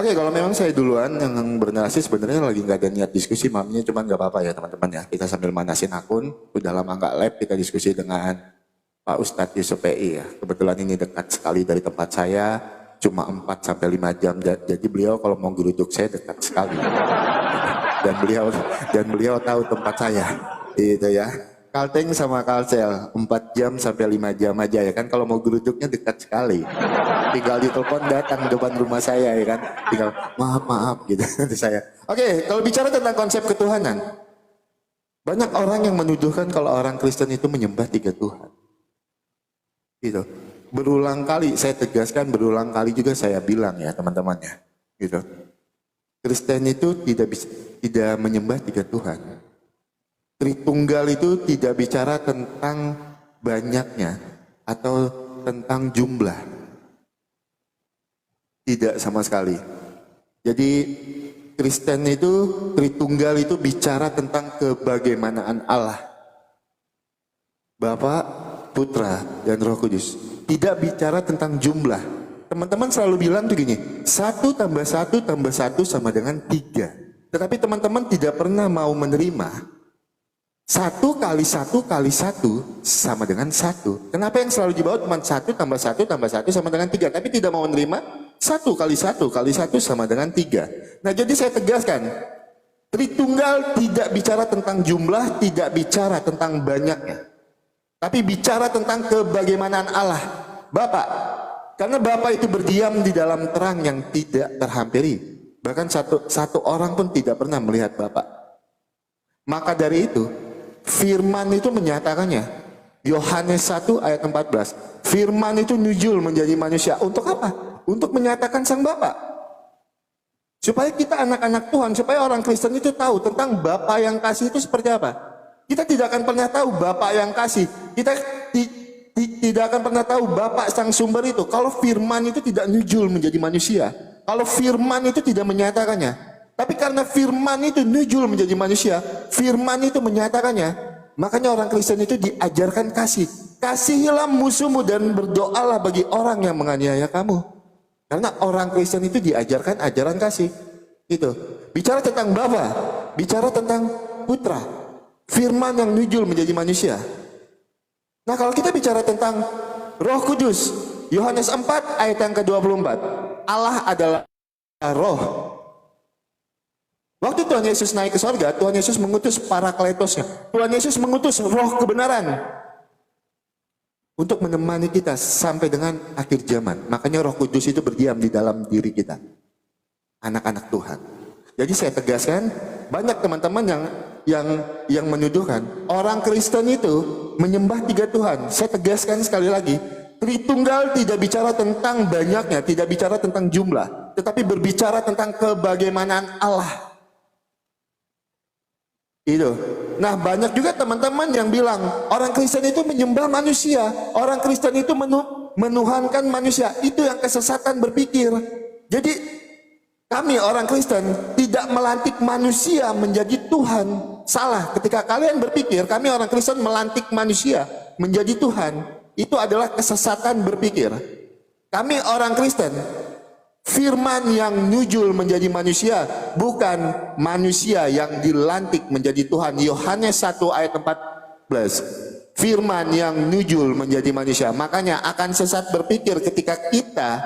Oke, kalau memang saya duluan yang bernarasi sebenarnya lagi nggak ada niat diskusi, mamanya cuman nggak apa-apa ya teman-teman ya. Kita sambil manasin akun, udah lama nggak live, kita diskusi dengan Pak Ustadz Yusuf PI ya. Kebetulan ini dekat sekali dari tempat saya, cuma 4 sampai 5 jam. Jadi beliau kalau mau geruduk saya dekat sekali. Dan beliau tahu tempat saya. Gitu ya. Kalteng sama Kalsel 4 jam sampai 5 jam aja ya kan, kalau mau geruduknya dekat sekali. Tinggal ditelepon datang depan rumah saya ya kan. Tinggal maaf gitu saya. Oke, kalau bicara tentang konsep ketuhanan, banyak orang yang menuduhkan kalau orang Kristen itu menyembah 3 Tuhan. Gitu. Berulang kali saya tegaskan, berulang kali juga saya bilang ya teman-temannya. Gitu. Kristen itu tidak menyembah 3 Tuhan. Tritunggal itu tidak bicara tentang banyaknya atau tentang jumlah. Tidak sama sekali. Jadi Kristen itu, Tritunggal itu bicara tentang kebagaimanaan Allah. Bapa, Putra, dan Roh Kudus. Tidak bicara tentang jumlah. Teman-teman selalu bilang tuh gini, 1 tambah 1 tambah 1 sama dengan 3. Tetapi teman-teman tidak pernah mau menerima 1 kali 1 kali 1 sama dengan 1. Kenapa yang selalu dibawa cuma 1 tambah 1 tambah 1 sama dengan 3. Tapi tidak mau menerima 1 kali 1 kali 1 sama dengan 3. Nah jadi saya tegaskan, Tritunggal tidak bicara tentang jumlah, tidak bicara tentang banyaknya. Tapi bicara tentang kebagaimanaan Allah. Bapa. Karena Bapa itu berdiam di dalam terang yang tidak terhampiri. Bahkan satu orang pun tidak pernah melihat Bapa. Maka dari itu, Firman itu menyatakannya. Yohanes 1 ayat 14. Firman itu nuzul menjadi manusia. Untuk apa? Untuk menyatakan Sang Bapa. Supaya kita anak-anak Tuhan, supaya orang Kristen itu tahu tentang Bapa yang kasih itu seperti apa. Kita tidak akan pernah tahu Bapa yang kasih. Kita tidak akan pernah tahu Bapa Sang Sumber itu kalau firman itu tidak nuzul menjadi manusia. Kalau firman itu tidak menyatakannya. Tapi karena firman itu nuzul menjadi manusia, firman itu menyatakannya, makanya orang Kristen itu diajarkan kasih. Kasihilah musuhmu dan berdoalah bagi orang yang menganiaya kamu. Karena orang Kristen itu diajarkan ajaran kasih. Itu. Bicara tentang Bapa, bicara tentang Putra. Firman yang nuzul menjadi manusia. Nah, kalau kita bicara tentang Roh Kudus, Yohanes 4 ayat yang ke-24. Allah adalah roh. Waktu Tuhan Yesus naik ke sorga, Tuhan Yesus mengutus Parakletosnya. Tuhan Yesus mengutus roh kebenaran untuk menemani kita sampai dengan akhir zaman. Makanya Roh Kudus itu berdiam di dalam diri kita, anak-anak Tuhan. Jadi saya tegaskan, banyak teman-teman yang menuduhkan orang Kristen itu menyembah 3 Tuhan. Saya tegaskan sekali lagi, Tritunggal tidak bicara tentang banyaknya, tidak bicara tentang jumlah, tetapi berbicara tentang kebagaimanaan Allah. Itu. Nah, banyak juga teman-teman yang bilang orang Kristen itu menyembah manusia, orang Kristen itu menuhankan manusia. Itu yang kesesatan berpikir. Jadi kami orang Kristen tidak melantik manusia menjadi Tuhan. Salah. Ketika kalian berpikir kami orang Kristen melantik manusia menjadi Tuhan, itu adalah kesesatan berpikir. Kami orang Kristen, firman yang nuzul menjadi manusia, bukan manusia yang dilantik menjadi Tuhan. Yohanes 1 ayat 14. Firman yang nuzul menjadi manusia. Makanya akan sesat berpikir ketika kita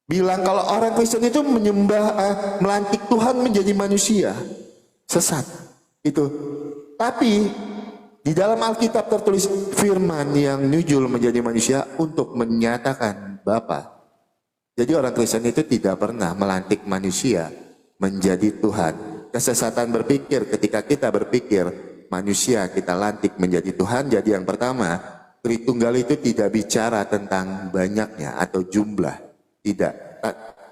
bilang kalau orang Kristen itu melantik Tuhan menjadi manusia. Sesat. Itu. Tapi di dalam Alkitab tertulis firman yang nuzul menjadi manusia untuk menyatakan Bapa. Jadi orang Kristen itu tidak pernah melantik manusia menjadi Tuhan. Kesesatan berpikir ketika kita berpikir manusia kita lantik menjadi Tuhan. Jadi yang pertama, Tritunggal itu tidak bicara tentang banyaknya atau jumlah. Tidak.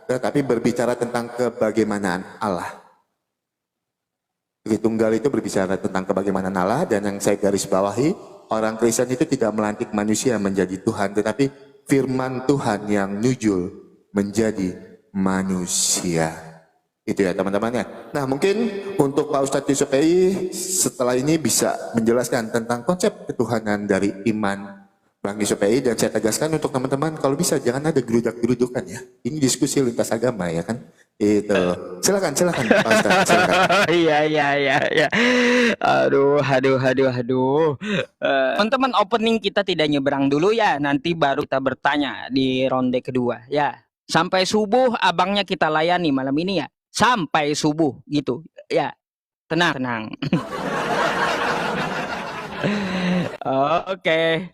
Tetapi berbicara tentang kebagaimanaan Allah. Tritunggal itu berbicara tentang kebagaimanaan Allah. Dan yang saya garis bawahi, orang Kristen itu tidak melantik manusia menjadi Tuhan. Tetapi firman Tuhan yang nuzul menjadi manusia. Itu ya teman-teman ya. Nah mungkin untuk Pak Ustadz Yusuf PI setelah ini bisa menjelaskan tentang konsep ketuhanan dari iman Bang Yusupei, dan saya tegaskan untuk teman-teman, kalau bisa jangan ada gerudak-gerudukan ya. Ini diskusi lintas agama ya kan. Itu. Silakan Pak Ustaz, silakan. Iya, iya, iya, iya. Aduh, aduh, aduh, aduh. Teman-teman, opening kita tidak nyebrang dulu ya. Nanti baru kita bertanya di ronde kedua ya. Sampai subuh abangnya kita layani malam ini ya. Sampai subuh gitu ya. Tenang, tenang. Oke.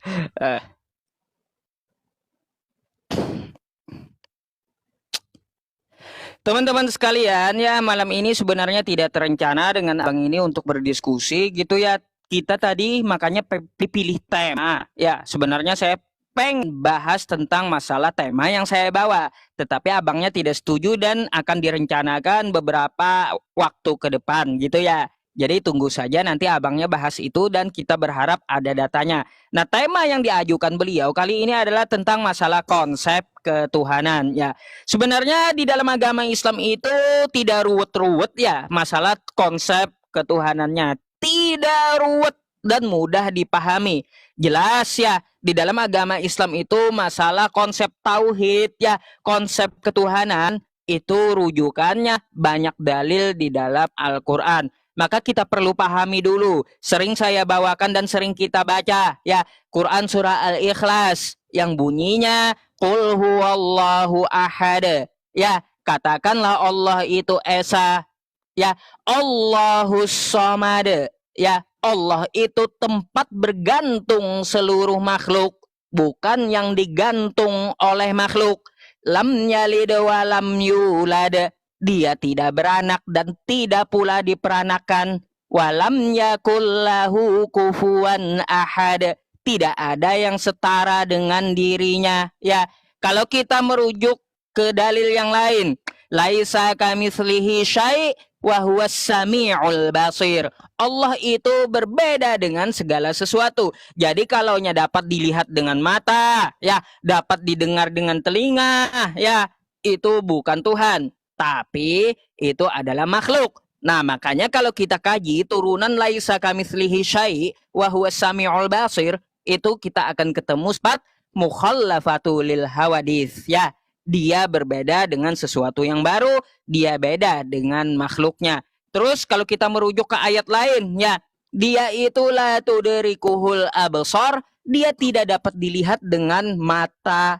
Teman-teman sekalian ya, malam ini sebenarnya tidak terencana dengan abang ini untuk berdiskusi gitu ya. Kita tadi makanya pilih tema ya. Sebenarnya saya pengen bahas tentang masalah tema yang saya bawa, tetapi abangnya tidak setuju dan akan direncanakan beberapa waktu ke depan gitu ya. Jadi tunggu saja nanti abangnya bahas itu dan kita berharap ada datanya. Nah, tema yang diajukan beliau kali ini adalah tentang masalah konsep ketuhanan ya. Sebenarnya di dalam agama Islam itu tidak ruwet-ruwet ya, masalah konsep ketuhanannya. Tidak ruwet dan mudah dipahami. Jelas ya, di dalam agama Islam itu masalah konsep tauhid ya, konsep ketuhanan itu rujukannya banyak dalil di dalam Al-Qur'an. Maka kita perlu pahami dulu. Sering saya bawakan dan sering kita baca ya, Quran surah Al-Ikhlas yang bunyinya Qul huwallahu ahad. Ya, katakanlah Allah itu esa. Ya, Allahus samad. Ya, Allah itu tempat bergantung seluruh makhluk, bukan yang digantung oleh makhluk. Lam yalid wa lam yulad. Dia tidak beranak dan tidak pula diperanakan. Walam yakullahu kufuwan ahad. Tidak ada yang setara dengan dirinya. Ya, kalau kita merujuk ke dalil yang lain, laisa kamitslihi syai' wa huwas samiul basir. Allah itu berbeda dengan segala sesuatu. Jadi kalaunya dapat dilihat dengan mata, ya, dapat didengar dengan telinga, ya, itu bukan Tuhan, tapi itu adalah makhluk. Nah, makanya kalau kita kaji turunan laisa kamitslihi syai' wa huwas samiul basir, itu kita akan ketemu sifat mukhallafatu lil hawadits ya. Dia berbeda dengan sesuatu yang baru, dia beda dengan makhluknya. Terus kalau kita merujuk ke ayat lain ya, dia itu la tudrikuhul absar, dia tidak dapat dilihat dengan mata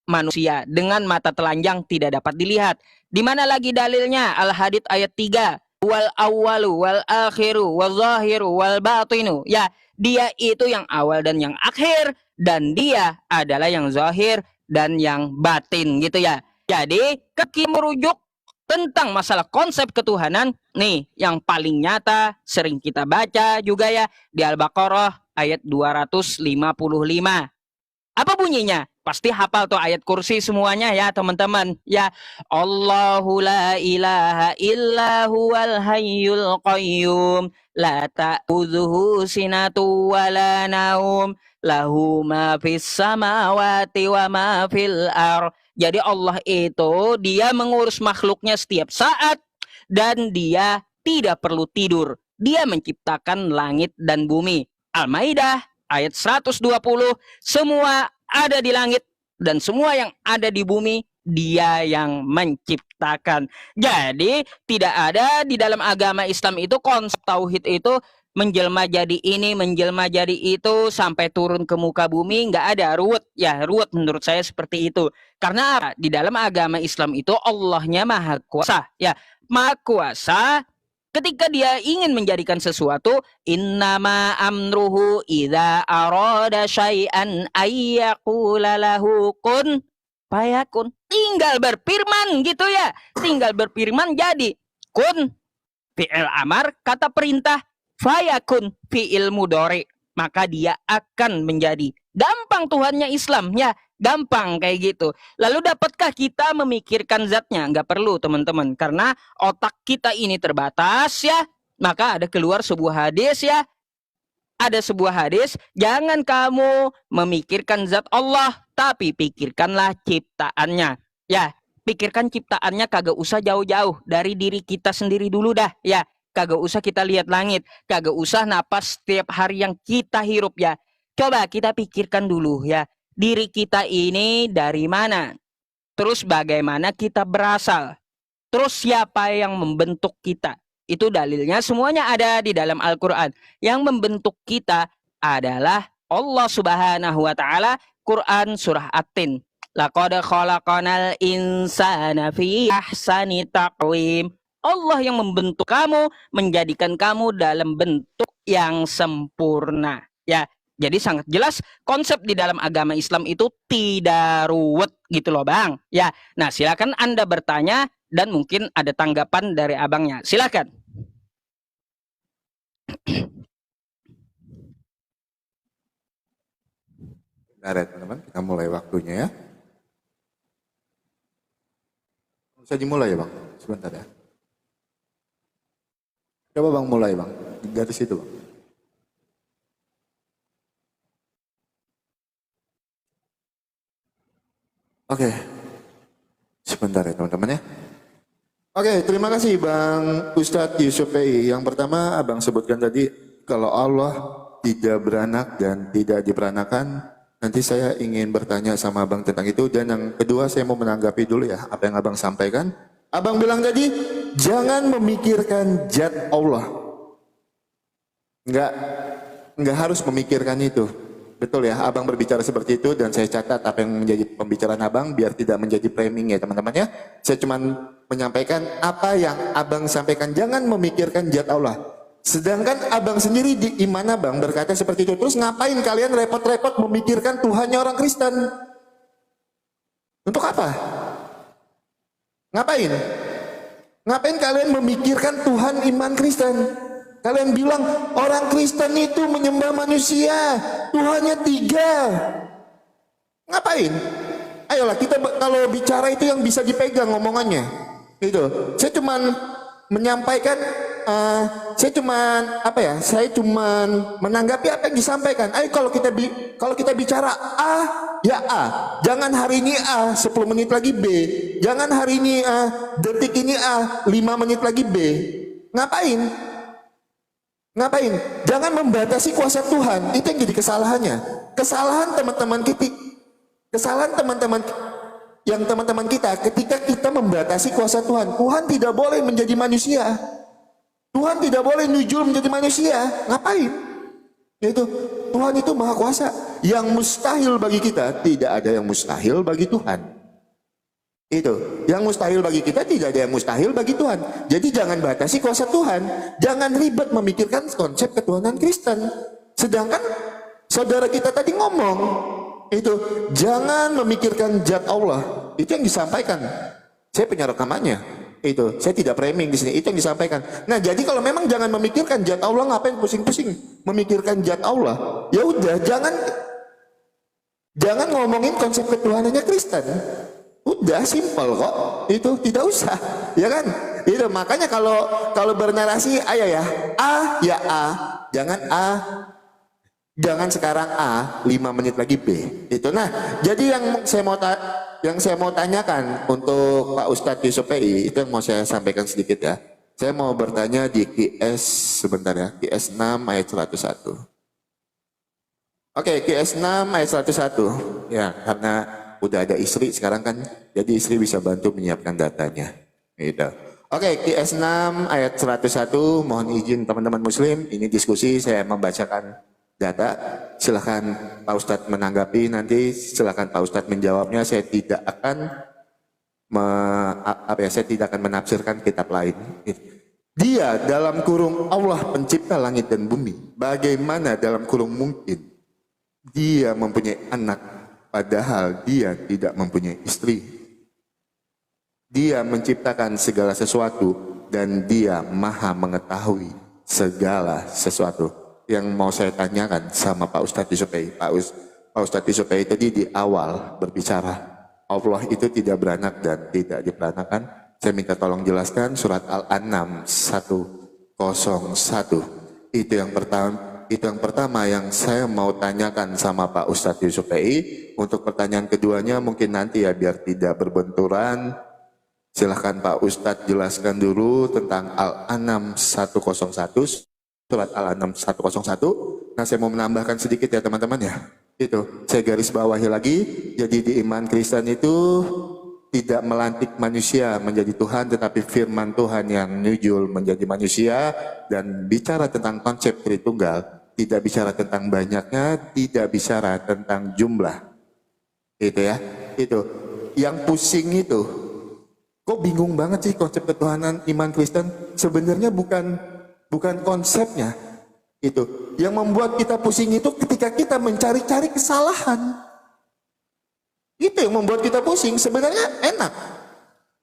manusia, dengan mata telanjang tidak dapat dilihat. Di mana lagi dalilnya? Al-Hadid ayat 3. Wal awwalu wal akhiru wal zahiru wal batinu. Ya, dia itu yang awal dan yang akhir, dan dia adalah yang zahir dan yang batin gitu ya. Jadi, kita merujuk tentang masalah konsep ketuhanan nih yang paling nyata sering kita baca juga ya di Al-Baqarah ayat 255. Apa bunyinya? Pasti hafal tuh ayat kursi semuanya ya teman-teman. Ya, Allahu la ilaha illa huwal hayyul qayyum la ta'udzuhu sinatu wa la naum lahu ma fis samawati wa ma fil ar. Jadi Allah itu dia mengurus makhluknya setiap saat dan dia tidak perlu tidur. Dia menciptakan langit dan bumi. Al-Maidah ayat 120, semua ada di langit dan semua yang ada di bumi dia yang menciptakan. Jadi tidak ada di dalam agama Islam itu konsep tauhid itu menjelma jadi ini, menjelma jadi itu sampai turun ke muka bumi, nggak ada. Ruwet ya, ruwet menurut saya seperti itu. Karena di dalam agama Islam itu Allahnya maha kuasa ya, maha kuasa. Ketika dia ingin menjadikan sesuatu, innama amruhu idza arada syai'an ayyaqula lahu kun fayakun. Tinggal berfirman gitu ya. Tinggal berfirman jadi. Kun fi'il amar, kata perintah. Fayakun fi'il mudhari, maka dia akan menjadi. Gampang Tuhannya Islam ya, gampang kayak gitu. Lalu dapatkah kita memikirkan zatnya? Nggak perlu teman-teman, karena otak kita ini terbatas ya. Maka ada keluar sebuah hadis ya, ada sebuah hadis, jangan kamu memikirkan zat Allah, tapi pikirkanlah ciptaannya ya. Pikirkan ciptaannya, kagak usah jauh-jauh dari diri kita sendiri dulu dah ya. Kagak usah kita lihat langit, kagak usah napas setiap hari yang kita hirup ya. Coba kita pikirkan dulu ya, diri kita ini dari mana? Terus bagaimana kita berasal? Terus siapa yang membentuk kita? Itu dalilnya semuanya ada di dalam Al-Quran. Yang membentuk kita adalah Allah Subhanahu wa Ta'ala. Quran surah At-Tin. Laqad khalaqanal insana fi ahsani taqwim. Allah yang membentuk kamu, menjadikan kamu dalam bentuk yang sempurna. Ya, jadi sangat jelas konsep di dalam agama Islam itu tidak ruwet gitu loh Bang. Ya, nah silakan Anda bertanya dan mungkin ada tanggapan dari abangnya. Silakan. Bentar ya teman-teman, kita mulai waktunya ya. Bisa dimulai ya Bang, sebentar ya. Coba Bang mulai Bang, dari situ Bang. Oke, sebentar ya teman-teman ya. Oke, terima kasih Bang Ustadz Yusuf Pei. Yang pertama Abang sebutkan tadi, kalau Allah tidak beranak dan tidak diperanakan, nanti saya ingin bertanya sama Abang tentang itu. Dan yang kedua saya mau menanggapi dulu ya, apa yang Abang sampaikan. Abang bilang tadi, jangan memikirkan zat Allah. Enggak harus memikirkan itu. Betul ya, Abang berbicara seperti itu dan saya catat apa yang menjadi pembicaraan Abang biar tidak menjadi framing ya teman-teman ya. Saya cuma menyampaikan apa yang Abang sampaikan, jangan memikirkan zat Allah. Sedangkan Abang sendiri di iman Abang berkata seperti itu. Terus ngapain kalian repot-repot memikirkan Tuhannya orang Kristen? Untuk apa? Ngapain? Ngapain kalian memikirkan Tuhan iman Kristen? Kalian bilang orang Kristen itu menyembah manusia, Tuhannya 3. Ngapain? Ayolah kita kalau bicara itu yang bisa dipegang ngomongannya. Gitu. Saya cuman menyampaikan, saya cuman menanggapi apa yang disampaikan. Ayo kalau kita bicara A, ya A. Jangan hari ini A, 10 menit lagi B. Jangan hari ini A, detik ini A, 5 menit lagi B. Ngapain? Jangan membatasi kuasa Tuhan. Itu yang jadi kesalahannya. Kesalahan teman-teman kita ketika kita membatasi kuasa Tuhan. Tuhan tidak boleh menjadi manusia. Tuhan tidak boleh nujul menjadi manusia. Ngapain? Yaitu Tuhan itu maha kuasa. Yang mustahil bagi kita, tidak ada yang mustahil bagi Tuhan. Itu yang mustahil bagi kita, tidak ada yang mustahil bagi Tuhan. Jadi jangan batasi kuasa Tuhan, jangan ribet memikirkan konsep ketuhanan Kristen. Sedangkan saudara kita tadi ngomong itu jangan memikirkan zat Allah. Itu yang disampaikan. Saya punya rekamannya. Itu saya tidak framing di sini. Itu yang disampaikan. Nah jadi kalau memang jangan memikirkan zat Allah, ngapain pusing-pusing memikirkan zat Allah? Ya udah, jangan ngomongin konsep ketuhanannya Kristen. Udah simpel kok, itu tidak usah, ya kan? Itu makanya kalau bernarasi, ayo ya A, jangan sekarang A, 5 menit lagi B. Itu. Nah, jadi yang saya mau tanyakan untuk Pak Ustadz Yusuf Pei, itu yang mau saya sampaikan sedikit ya. Saya mau bertanya di QS sebentar ya, QS 6 ayat 101. Oke, QS 6 ayat 101. Ya, karena udah ada istri sekarang kan, jadi istri bisa bantu menyiapkan datanya. Gitu. Oke, QS 6 ayat 101, mohon izin teman-teman muslim, ini diskusi, saya membacakan data. Silahkan Pak Ustadz menanggapi, nanti silahkan Pak Ustadz menjawabnya. Saya tidak akan menafsirkan kitab lain. Dia dalam kurung Allah pencipta langit dan bumi. Bagaimana dalam kurung mungkin dia mempunyai anak padahal dia tidak mempunyai istri. Dia menciptakan segala sesuatu dan dia maha mengetahui segala sesuatu. Yang mau saya tanyakan sama Pak Ustadz Yusuf Pei. Pak Ustadz Yusuf Pei tadi di awal berbicara Allah itu tidak beranak dan tidak diperanakan. Saya minta tolong jelaskan surat Al-An'am 101. Itu yang pertama yang saya mau tanyakan sama Pak Ustadz Yusuf Pei. Untuk pertanyaan keduanya mungkin nanti ya biar tidak berbenturan. Silahkan Pak Ustadz jelaskan dulu tentang Al-An'am 101. Surat Al-An'am 101. Nah, saya mau menambahkan sedikit ya teman-teman ya. Itu, saya garis bawahi lagi. Jadi di iman Kristen itu tidak melantik manusia menjadi Tuhan, tetapi firman Tuhan yang nujul menjadi manusia dan bicara tentang konsep Tritunggal, tidak bicara tentang banyaknya, tidak bicara tentang jumlah. Itu ya, itu. Yang pusing itu, kok bingung banget sih konsep ketuhanan iman Kristen? Sebenarnya bukan konsepnya. Itu yang membuat kita pusing itu ketika kita mencari-cari kesalahan. Itu yang membuat kita pusing. Sebenarnya enak.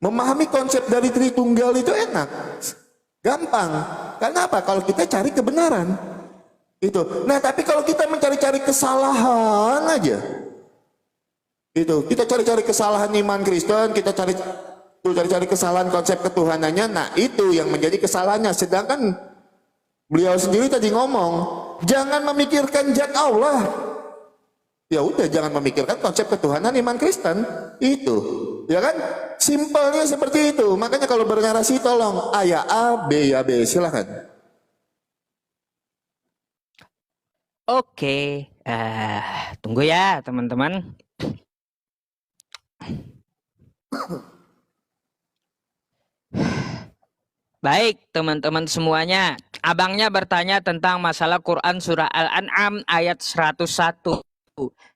Memahami konsep dari Tritunggal itu enak. Gampang. Karena apa? Kalau kita cari kebenaran. Itu. Nah, tapi kalau kita mencari-cari kesalahan aja. Itu. Kita cari-cari kesalahan iman Kristen, kita cari-cari kesalahan konsep ketuhanannya. Nah, itu yang menjadi kesalahannya. Sedangkan beliau sendiri tadi ngomong, jangan memikirkan zat Allah. Ya udah, jangan memikirkan konsep ketuhanan iman Kristen. Itu, ya kan? Simpelnya seperti itu. Makanya kalau bernarasi tolong A ya A, B ya B. Silakan. Oke, tunggu ya teman-teman. Baik teman-teman semuanya, abangnya bertanya tentang masalah Quran surah Al-An'am ayat 101.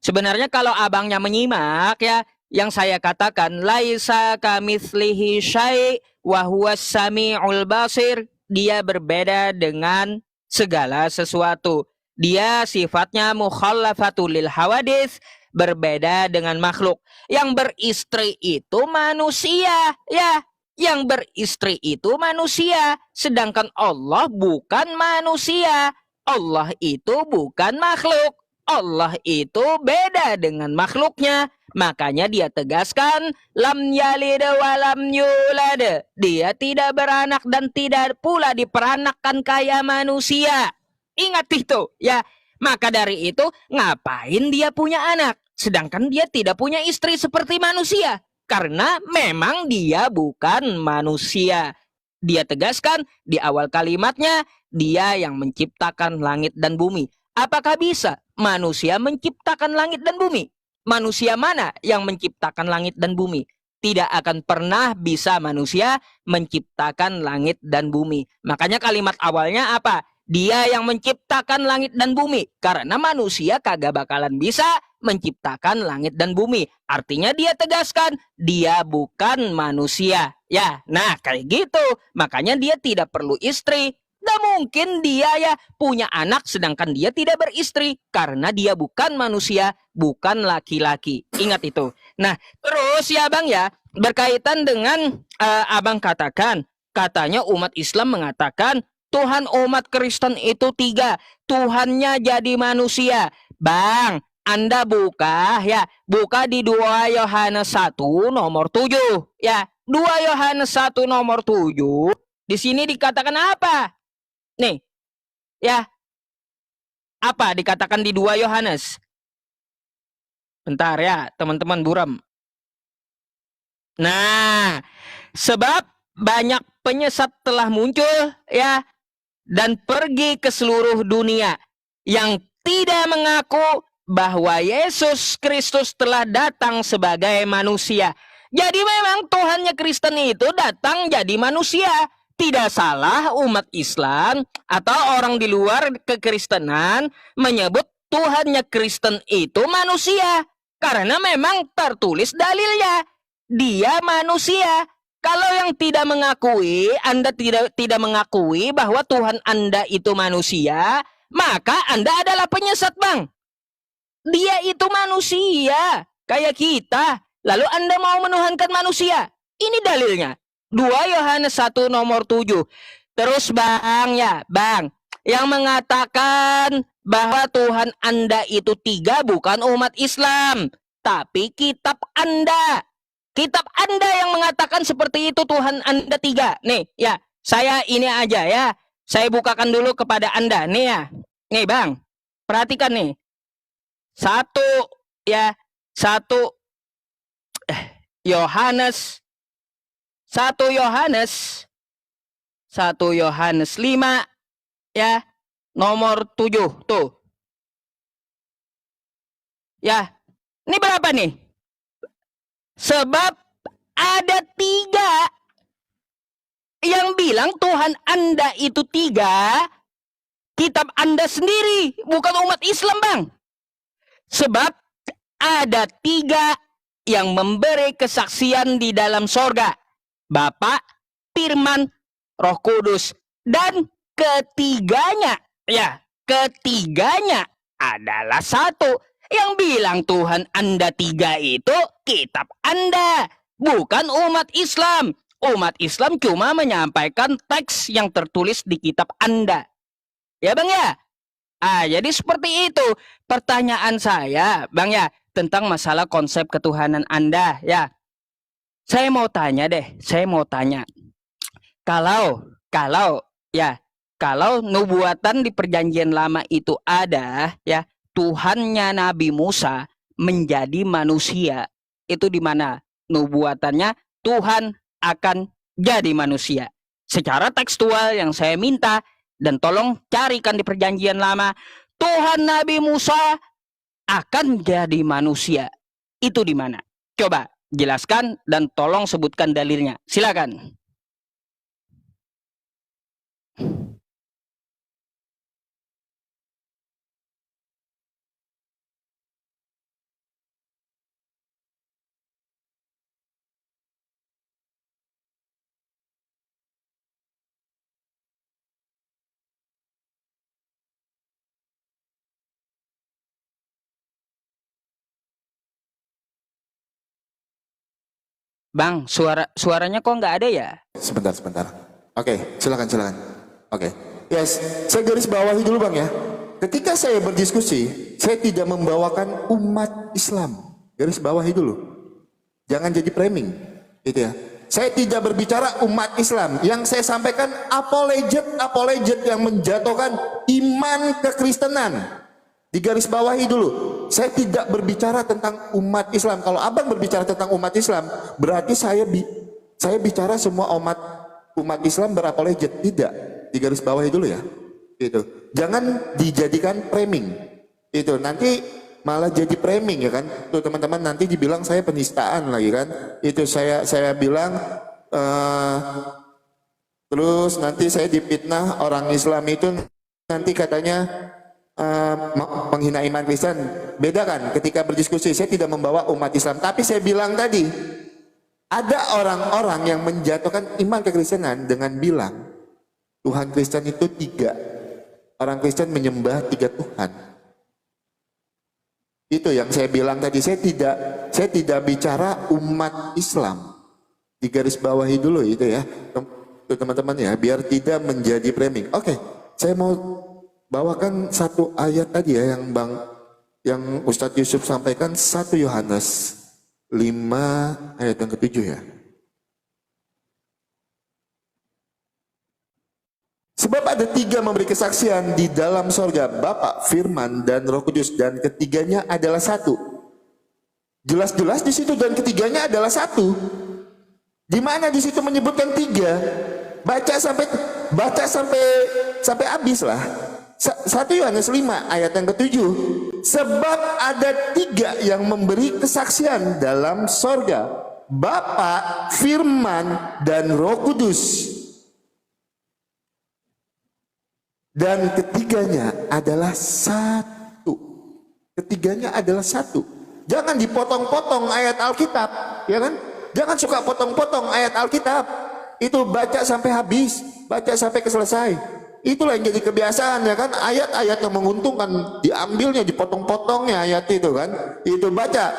Sebenarnya kalau abangnya menyimak ya, yang saya katakan laisa kamitslihi syai' wa huwas samiul basir, dia berbeda dengan segala sesuatu. Dia sifatnya mukhallafatul lil hawadits, berbeda dengan makhluk. Yang beristri itu manusia, ya. Yang beristri itu manusia, sedangkan Allah bukan manusia. Allah itu bukan makhluk. Allah itu beda dengan makhluknya. Makanya dia tegaskan lam yalid wa lam yulad. Dia tidak beranak dan tidak pula diperanakkan kayak manusia. Ingat itu ya. Maka dari itu ngapain dia punya anak sedangkan dia tidak punya istri seperti manusia? Karena memang dia bukan manusia. Dia tegaskan di awal kalimatnya, dia yang menciptakan langit dan bumi. Apakah bisa manusia menciptakan langit dan bumi? Manusia mana yang menciptakan langit dan bumi? Tidak akan pernah bisa manusia menciptakan langit dan bumi. Makanya kalimat awalnya apa? Dia yang menciptakan langit dan bumi. Karena manusia kagak bakalan bisa menciptakan langit dan bumi. Artinya dia tegaskan, dia bukan manusia. Ya, nah kayak gitu. Makanya dia tidak perlu istri. Gak mungkin dia ya punya anak sedangkan dia tidak beristri. Karena dia bukan manusia, bukan laki-laki. Ingat itu. Nah, terus ya Bang ya, berkaitan dengan Abang katakan, katanya umat Islam mengatakan, Tuhan umat Kristen itu 3. Tuhannya jadi manusia. Bang, Anda buka ya, buka di 2 Yohanes 1 nomor 7 ya. 2 Yohanes 1 nomor 7. Di sini dikatakan apa? Nih. Ya. Apa dikatakan di 2 Yohanes? Bentar ya, teman-teman buram. Nah, sebab banyak penyesat telah muncul ya dan pergi ke seluruh dunia yang tidak mengaku bahwa Yesus Kristus telah datang sebagai manusia. Jadi memang Tuhannya Kristen itu datang jadi manusia. Tidak salah umat Islam atau orang di luar kekristenan menyebut Tuhannya Kristen itu manusia. Karena memang tertulis dalilnya. Dia manusia. Kalau yang tidak mengakui, Anda tidak mengakui bahwa Tuhan Anda itu manusia, maka Anda adalah penyesat, Bang. Dia itu manusia, kayak kita. Lalu Anda mau menuhankan manusia. Ini dalilnya. 2 Yohanes 1 nomor 7. Terus Bang ya, Bang, yang mengatakan bahwa Tuhan Anda itu 3 bukan umat Islam, tapi kitab Anda. Kitab Anda yang mengatakan seperti itu Tuhan Anda 3. Nih ya, saya ini aja ya. Saya bukakan dulu kepada Anda. Nih ya. Nih Bang, perhatikan nih. 1 ya. 1 Yohanes 1 Yohanes 1 Yohanes 5 ya. Nomor 7 tuh. Ya, ini berapa nih? Sebab ada 3 yang bilang Tuhan Anda itu 3, kitab Anda sendiri, bukan umat Islam, Bang. Sebab ada 3 yang memberi kesaksian di dalam sorga. Bapa, Firman, Roh Kudus. Dan ketiganya adalah satu. Yang bilang Tuhan Anda 3 itu kitab Anda, bukan umat Islam. Umat Islam cuma menyampaikan teks yang tertulis di kitab Anda. Ya Bang ya? Jadi seperti itu. Pertanyaan saya, Bang ya, tentang masalah konsep ketuhanan Anda ya. Saya mau tanya. Kalau nubuatan di perjanjian lama itu ada ya, Tuhannya Nabi Musa menjadi manusia. Itu di mana nubuatannya Tuhan akan jadi manusia. Secara tekstual yang saya minta, dan tolong carikan di perjanjian lama, Tuhan Nabi Musa akan jadi manusia. Itu di mana? Coba jelaskan dan tolong sebutkan dalilnya. Silakan. Bang, suaranya kok nggak ada ya? Sebentar. Oke, silakan. Oke. Yes, saya garis bawahi dulu Bang ya. Ketika saya berdiskusi, saya tidak membawakan umat Islam. Garis bawahi dulu. Jangan jadi framing, gitu ya. Saya tidak berbicara umat Islam. Yang saya sampaikan apologet yang menjatuhkan iman kekristenan. Digaris bawahi dulu. Saya tidak berbicara tentang umat Islam. Kalau abang berbicara tentang umat Islam, berarti saya bicara semua umat Islam berapologet. Tidak. Digaris bawahi dulu ya. Gitu. Jangan dijadikan framing. Itu nanti malah jadi framing ya kan. Tuh teman-teman nanti dibilang saya penistaan lagi kan. Itu saya bilang terus nanti saya dipitnah orang Islam itu nanti katanya menghina iman Kristen. Beda kan ketika berdiskusi. Saya tidak membawa umat Islam, tapi saya bilang tadi ada orang-orang yang menjatuhkan iman kekristenan dengan bilang Tuhan Kristen itu 3. Orang Kristen menyembah 3 Tuhan. Itu yang saya bilang tadi. Saya tidak bicara umat Islam. Digaris bawahi dulu itu ya teman-teman ya, biar tidak menjadi framing. Oke, saya mau bawakan satu ayat tadi ya yang Ustadz Yusuf sampaikan, 1 Yohanes 5 ayat yang ke-7 ya. Sebab ada 3 memberi kesaksian di dalam sorga, Bapa, Firman, dan Roh Kudus, dan ketiganya adalah 1. Jelas-jelas di situ dan ketiganya adalah 1. Di mana di situ menyebutkan 3? Baca sampai habis lah. 1 Yohanes 5 ayat yang ke-7. Sebab ada 3 yang memberi kesaksian dalam sorga, Bapa, Firman, dan Roh Kudus. Dan ketiganya adalah 1. Ketiganya adalah 1. Jangan dipotong-potong ayat Alkitab, ya kan? Jangan suka potong-potong ayat Alkitab. Itu baca sampai habis, baca sampai selesai. Itulah yang jadi kebiasaan ya kan, ayat-ayat yang menguntungkan diambilnya, dipotong-potongnya ayat itu kan. Itu baca.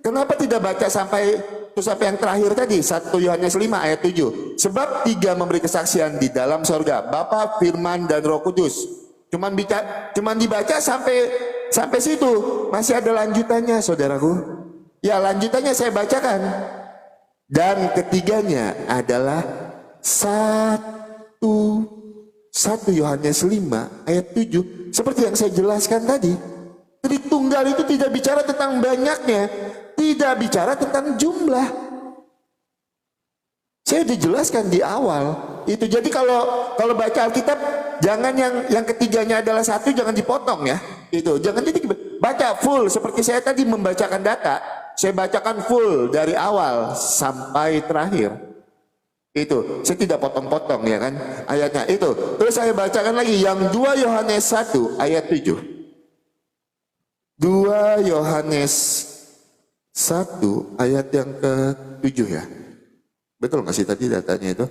Kenapa tidak baca sampai yang terakhir tadi, 1 Yohanes 5 ayat 7. Sebab 3 memberi kesaksian di dalam sorga, Bapa, Firman, dan Roh Kudus. Cuman dibaca sampai situ. Masih ada lanjutannya saudaraku. Ya lanjutannya saya bacakan. Dan ketiganya adalah 1 Yohanes 5 ayat 7. Seperti yang saya jelaskan tadi, Tritunggal itu tidak bicara tentang banyaknya, tidak bicara tentang jumlah. Saya sudah jelaskan di awal itu. Jadi kalau baca Alkitab, jangan yang ketiganya adalah 1 jangan dipotong ya. Itu jangan, jadi baca full seperti saya tadi membacakan data. Saya bacakan full dari awal sampai terakhir. Itu, saya tidak potong-potong ya kan ayatnya itu. Terus saya bacakan lagi yang 2 Yohanes 1 ayat 7. 2 Yohanes 1 ayat yang ke-7 ya. Betul nggak sih tadi datanya itu?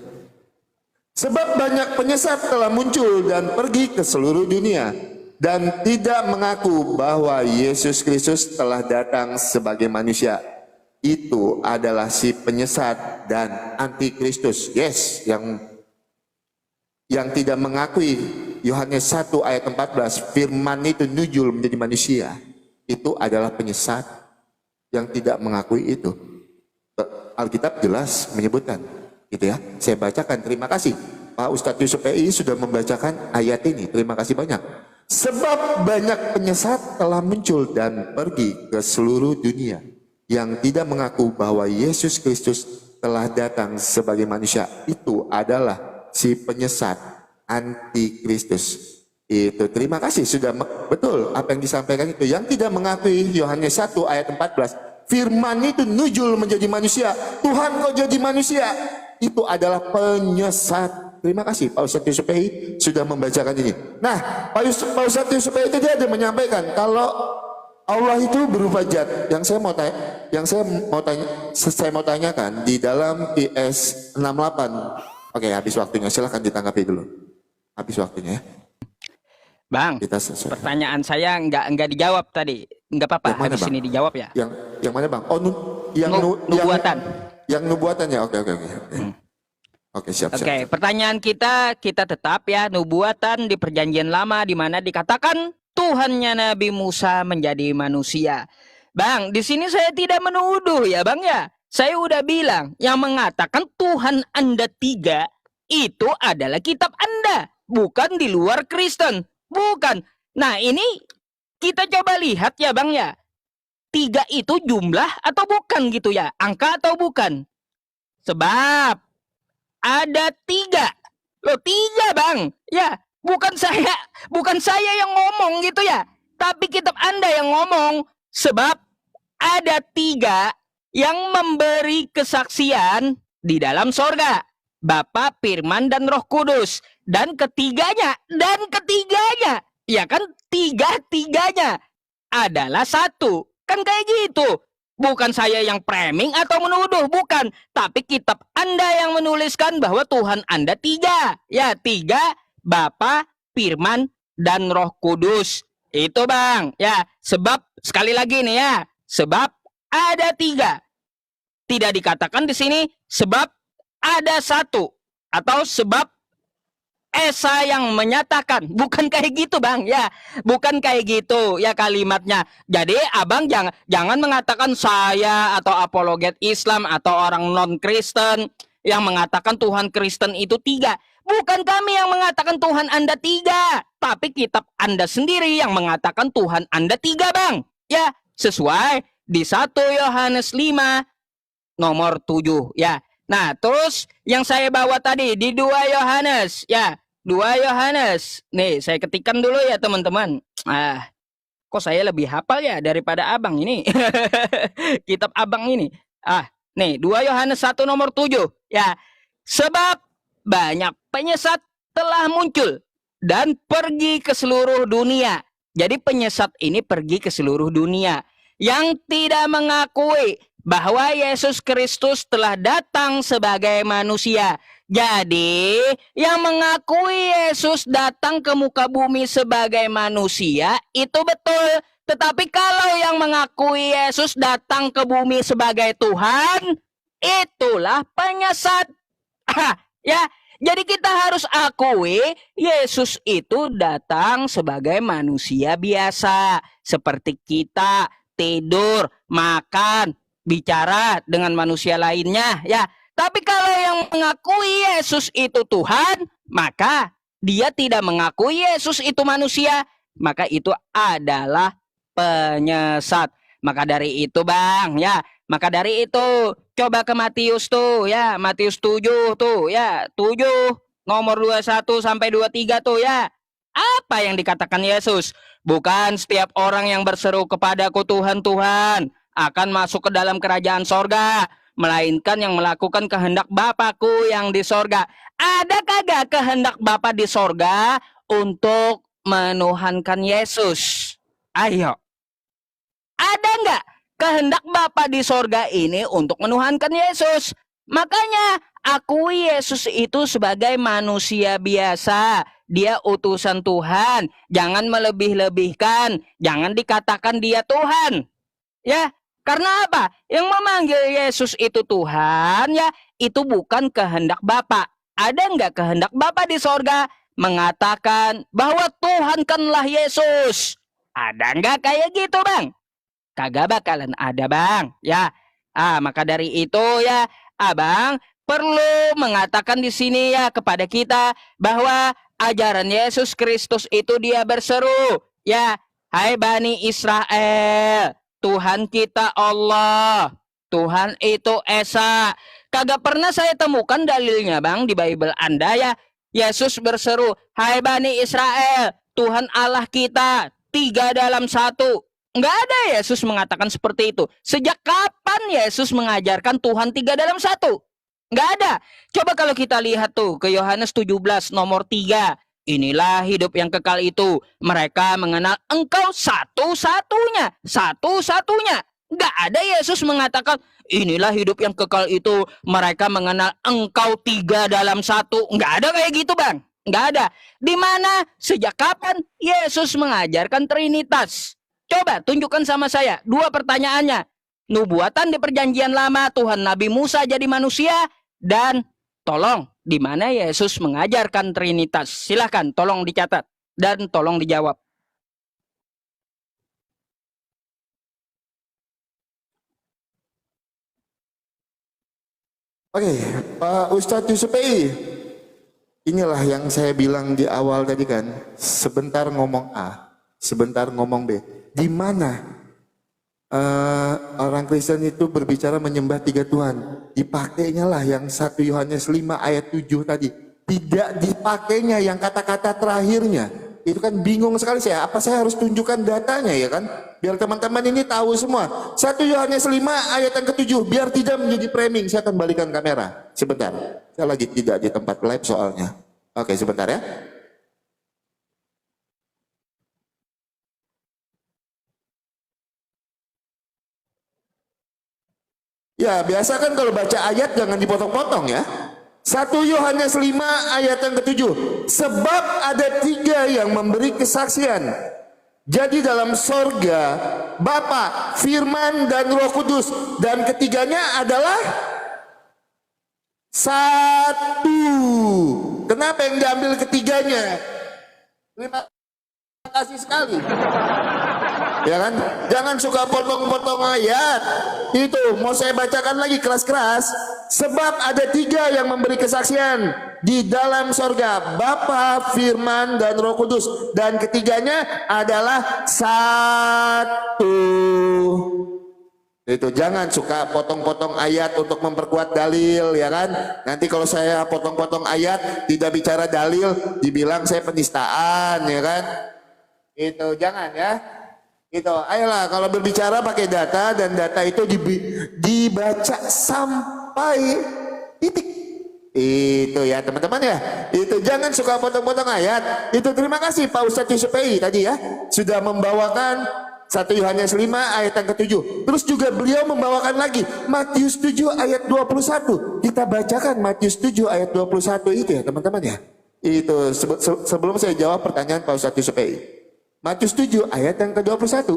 Sebab banyak penyesat telah muncul dan pergi ke seluruh dunia dan tidak mengaku bahwa Yesus Kristus telah datang sebagai manusia. Itu adalah si penyesat dan antikristus. Yes, yang tidak mengakui. Yohanes 1 ayat 14, firman itu nujul menjadi manusia. Itu adalah penyesat yang tidak mengakui itu. Alkitab jelas menyebutkan, gitu ya. Saya bacakan, terima kasih Pak Ustadz Yusuf PI sudah membacakan ayat ini. Terima kasih banyak. Sebab banyak penyesat telah muncul dan pergi ke seluruh dunia yang tidak mengaku bahwa Yesus Kristus telah datang sebagai manusia. Itu adalah si penyesat antikristus. Itu, terima kasih sudah betul apa yang disampaikan itu. Yang tidak mengakui Yohanes 1 ayat 14. Firman itu nujul menjadi manusia. Tuhan kok jadi manusia. Itu adalah penyesat. Terima kasih Pak Ustadz Yusuf PI sudah membacakan ini. Nah, Pak Ustadz Yusuf PI itu dia ada menyampaikan kalau Allah itu berupa zat. Yang saya mau tanyakan di dalam IS 68. Oke, habis waktunya. Silahkan ditanggapi dulu. Habis waktunya ya. Bang, Kita selesai. pertanyaan saya nggak dijawab tadi. Nggak apa-apa, Yang mana, habis Bang? ini dijawab ya. Yang mana Bang? Oh, Nubuatan. Yang nubuatan ya. Oke. Oke, siap. Oke, pertanyaan kita tetap ya, nubuatan di Perjanjian Lama di mana dikatakan Tuhannya Nabi Musa menjadi manusia. Bang, di sini saya tidak menuduh ya, Bang ya. Saya udah bilang yang mengatakan Tuhan Anda 3 itu adalah kitab Anda, bukan di luar Kristen. Bukan. Nah, ini kita coba lihat ya, Bang ya. 3 itu jumlah atau bukan gitu ya? Angka atau bukan? Sebab ada 3. Loh, 3, Bang. Ya, bukan saya yang ngomong gitu ya. Tapi kitab Anda yang ngomong. Sebab ada 3 yang memberi kesaksian di dalam sorga. Bapa, Firman, dan Roh Kudus. Dan ketiganya, ya kan, tiga-tiganya adalah satu. Kan kayak gitu. Bukan saya yang framing atau menuduh, bukan. Tapi kitab Anda yang menuliskan bahwa Tuhan Anda 3. Ya, 3, Bapa, Firman, dan Roh Kudus. Itu, Bang. Ya, sebab, sekali lagi nih ya. Sebab ada 3. Tidak dikatakan di sini sebab ada 1. Atau sebab Esa yang menyatakan. Bukan kayak gitu, Bang. Ya, bukan kayak gitu ya kalimatnya. Jadi Abang jangan mengatakan saya atau apologet Islam atau orang non-Kristen yang mengatakan Tuhan Kristen itu 3. Bukan kami yang mengatakan Tuhan Anda 3, tapi kitab Anda sendiri yang mengatakan Tuhan Anda 3, Bang. Ya, sesuai di 1 Yohanes 5 nomor 7 ya. Nah, terus yang saya bawa tadi di 2 Yohanes ya. 2 Yohanes. Nih, saya ketikkan dulu ya, teman-teman. Kok saya lebih hafal ya daripada Abang ini. Kitab Abang ini. Nih, 2 Yohanes 1 nomor 7 ya. Sebab banyak penyesat telah muncul dan pergi ke seluruh dunia. Jadi penyesat ini pergi ke seluruh dunia yang tidak mengakui bahwa Yesus Kristus telah datang sebagai manusia. Jadi, yang mengakui Yesus datang ke muka bumi sebagai manusia, itu betul. Tetapi kalau yang mengakui Yesus datang ke bumi sebagai Tuhan, itulah penyesat. Ya, jadi kita harus akui Yesus itu datang sebagai manusia biasa. Seperti kita tidur, makan, bicara dengan manusia lainnya, ya. Tapi kalau yang mengakui Yesus itu Tuhan, maka dia tidak mengakui Yesus itu manusia, maka itu adalah penyesat. Maka dari itu, Bang, ya. Maka dari itu, coba ke Matius tuh, ya. Matius 7 tuh, ya. 7 nomor 21 sampai 23 tuh, ya. Apa yang dikatakan Yesus? Bukan setiap orang yang berseru kepadaku Tuhan, Tuhan akan masuk ke dalam kerajaan sorga, melainkan yang melakukan kehendak Bapakku yang di sorga. Ada kagak kehendak Bapa di sorga untuk menuhankan Yesus? Ayo. Ada nggak kehendak Bapa di sorga ini untuk menuhankan Yesus? Makanya akui Yesus itu sebagai manusia biasa. Dia utusan Tuhan. Jangan melebih-lebihkan. Jangan dikatakan dia Tuhan. Ya, karena apa? Yang memanggil Yesus itu Tuhan, ya, itu bukan kehendak Bapa. Ada nggak kehendak Bapa di sorga mengatakan bahwa Tuhankanlah Yesus? Ada nggak kayak gitu, Bang? Kagak bakalan ada, Bang. Ya, maka dari itu ya, Abang perlu mengatakan di sini ya kepada kita bahwa ajaran Yesus Kristus itu dia berseru, ya, hai Bani Israel, Tuhan kita Allah, Tuhan itu Esa. Kagak pernah saya temukan dalilnya, Bang, di Bible Anda ya. Yesus berseru, hai Bani Israel, Tuhan Allah kita, 3 dalam 1. Enggak ada Yesus mengatakan seperti itu. Sejak kapan Yesus mengajarkan Tuhan 3 dalam 1? Enggak ada. Coba kalau kita lihat tuh ke Yohanes 17 nomor 3. Inilah hidup yang kekal itu. Mereka mengenal engkau satu-satunya. Satu-satunya. Enggak ada Yesus mengatakan inilah hidup yang kekal itu. Mereka mengenal engkau 3 dalam 1. Enggak ada kayak gitu, Bang. Enggak ada. Di mana? Sejak kapan Yesus mengajarkan Trinitas? Coba tunjukkan sama saya 2 pertanyaannya. Nubuatan di perjanjian lama Tuhan Nabi Musa jadi manusia, dan tolong di mana Yesus mengajarkan Trinitas? Silahkan tolong dicatat dan tolong dijawab. Oke, Pak Ustadz Yusupei, inilah yang saya bilang di awal tadi kan, sebentar ngomong A, sebentar ngomong B. Di mana orang Kristen itu berbicara menyembah 3 Tuhan? Dipakainya lah yang 1 Yohanes 5 ayat 7 tadi. Tidak dipakainya yang kata-kata terakhirnya. Itu kan bingung sekali saya. Apa saya harus tunjukkan datanya ya kan? Biar teman-teman ini tahu semua. 1 Yohanes 5 ayat yang ke-7. Biar tidak menjadi framing. Saya akan balikan kamera. Sebentar. Saya lagi tidak di tempat live soalnya. Oke, sebentar ya. Ya, biasa kan kalau baca ayat jangan dipotong-potong ya. 1 Yohanes 5 ayat yang ke-7. Sebab ada 3 yang memberi kesaksian. Jadi dalam sorga, Bapa, Firman, dan Roh Kudus. Dan ketiganya adalah 1. Kenapa yang diambil ketiganya? Terima kasih sekali. Ya kan? Jangan suka potong-potong ayat. Itu mau saya bacakan lagi keras-keras. Sebab ada 3 yang memberi kesaksian di dalam sorga, Bapa, Firman, dan Roh Kudus. Dan ketiganya adalah 1. Itu jangan suka potong-potong ayat untuk memperkuat dalil, ya kan? Nanti kalau saya potong-potong ayat tidak bicara dalil, dibilang saya penistaan, ya kan? Itu jangan ya. Itu, ayolah kalau berbicara pakai data, dan data itu dibaca sampai titik. Itu ya teman-teman ya. Itu jangan suka potong-potong ayat. Itu terima kasih Pak Ustadz Yusupei tadi ya, sudah membawakan 1 Yohanes 5 ayat yang ke-7. Terus juga beliau membawakan lagi Matius 7 ayat 21. Kita bacakan Matius 7 ayat 21 itu ya teman-teman ya. Itu sebelum saya jawab pertanyaan Pak Ustadz Yusupei. Matius 7 ayat yang ke-21.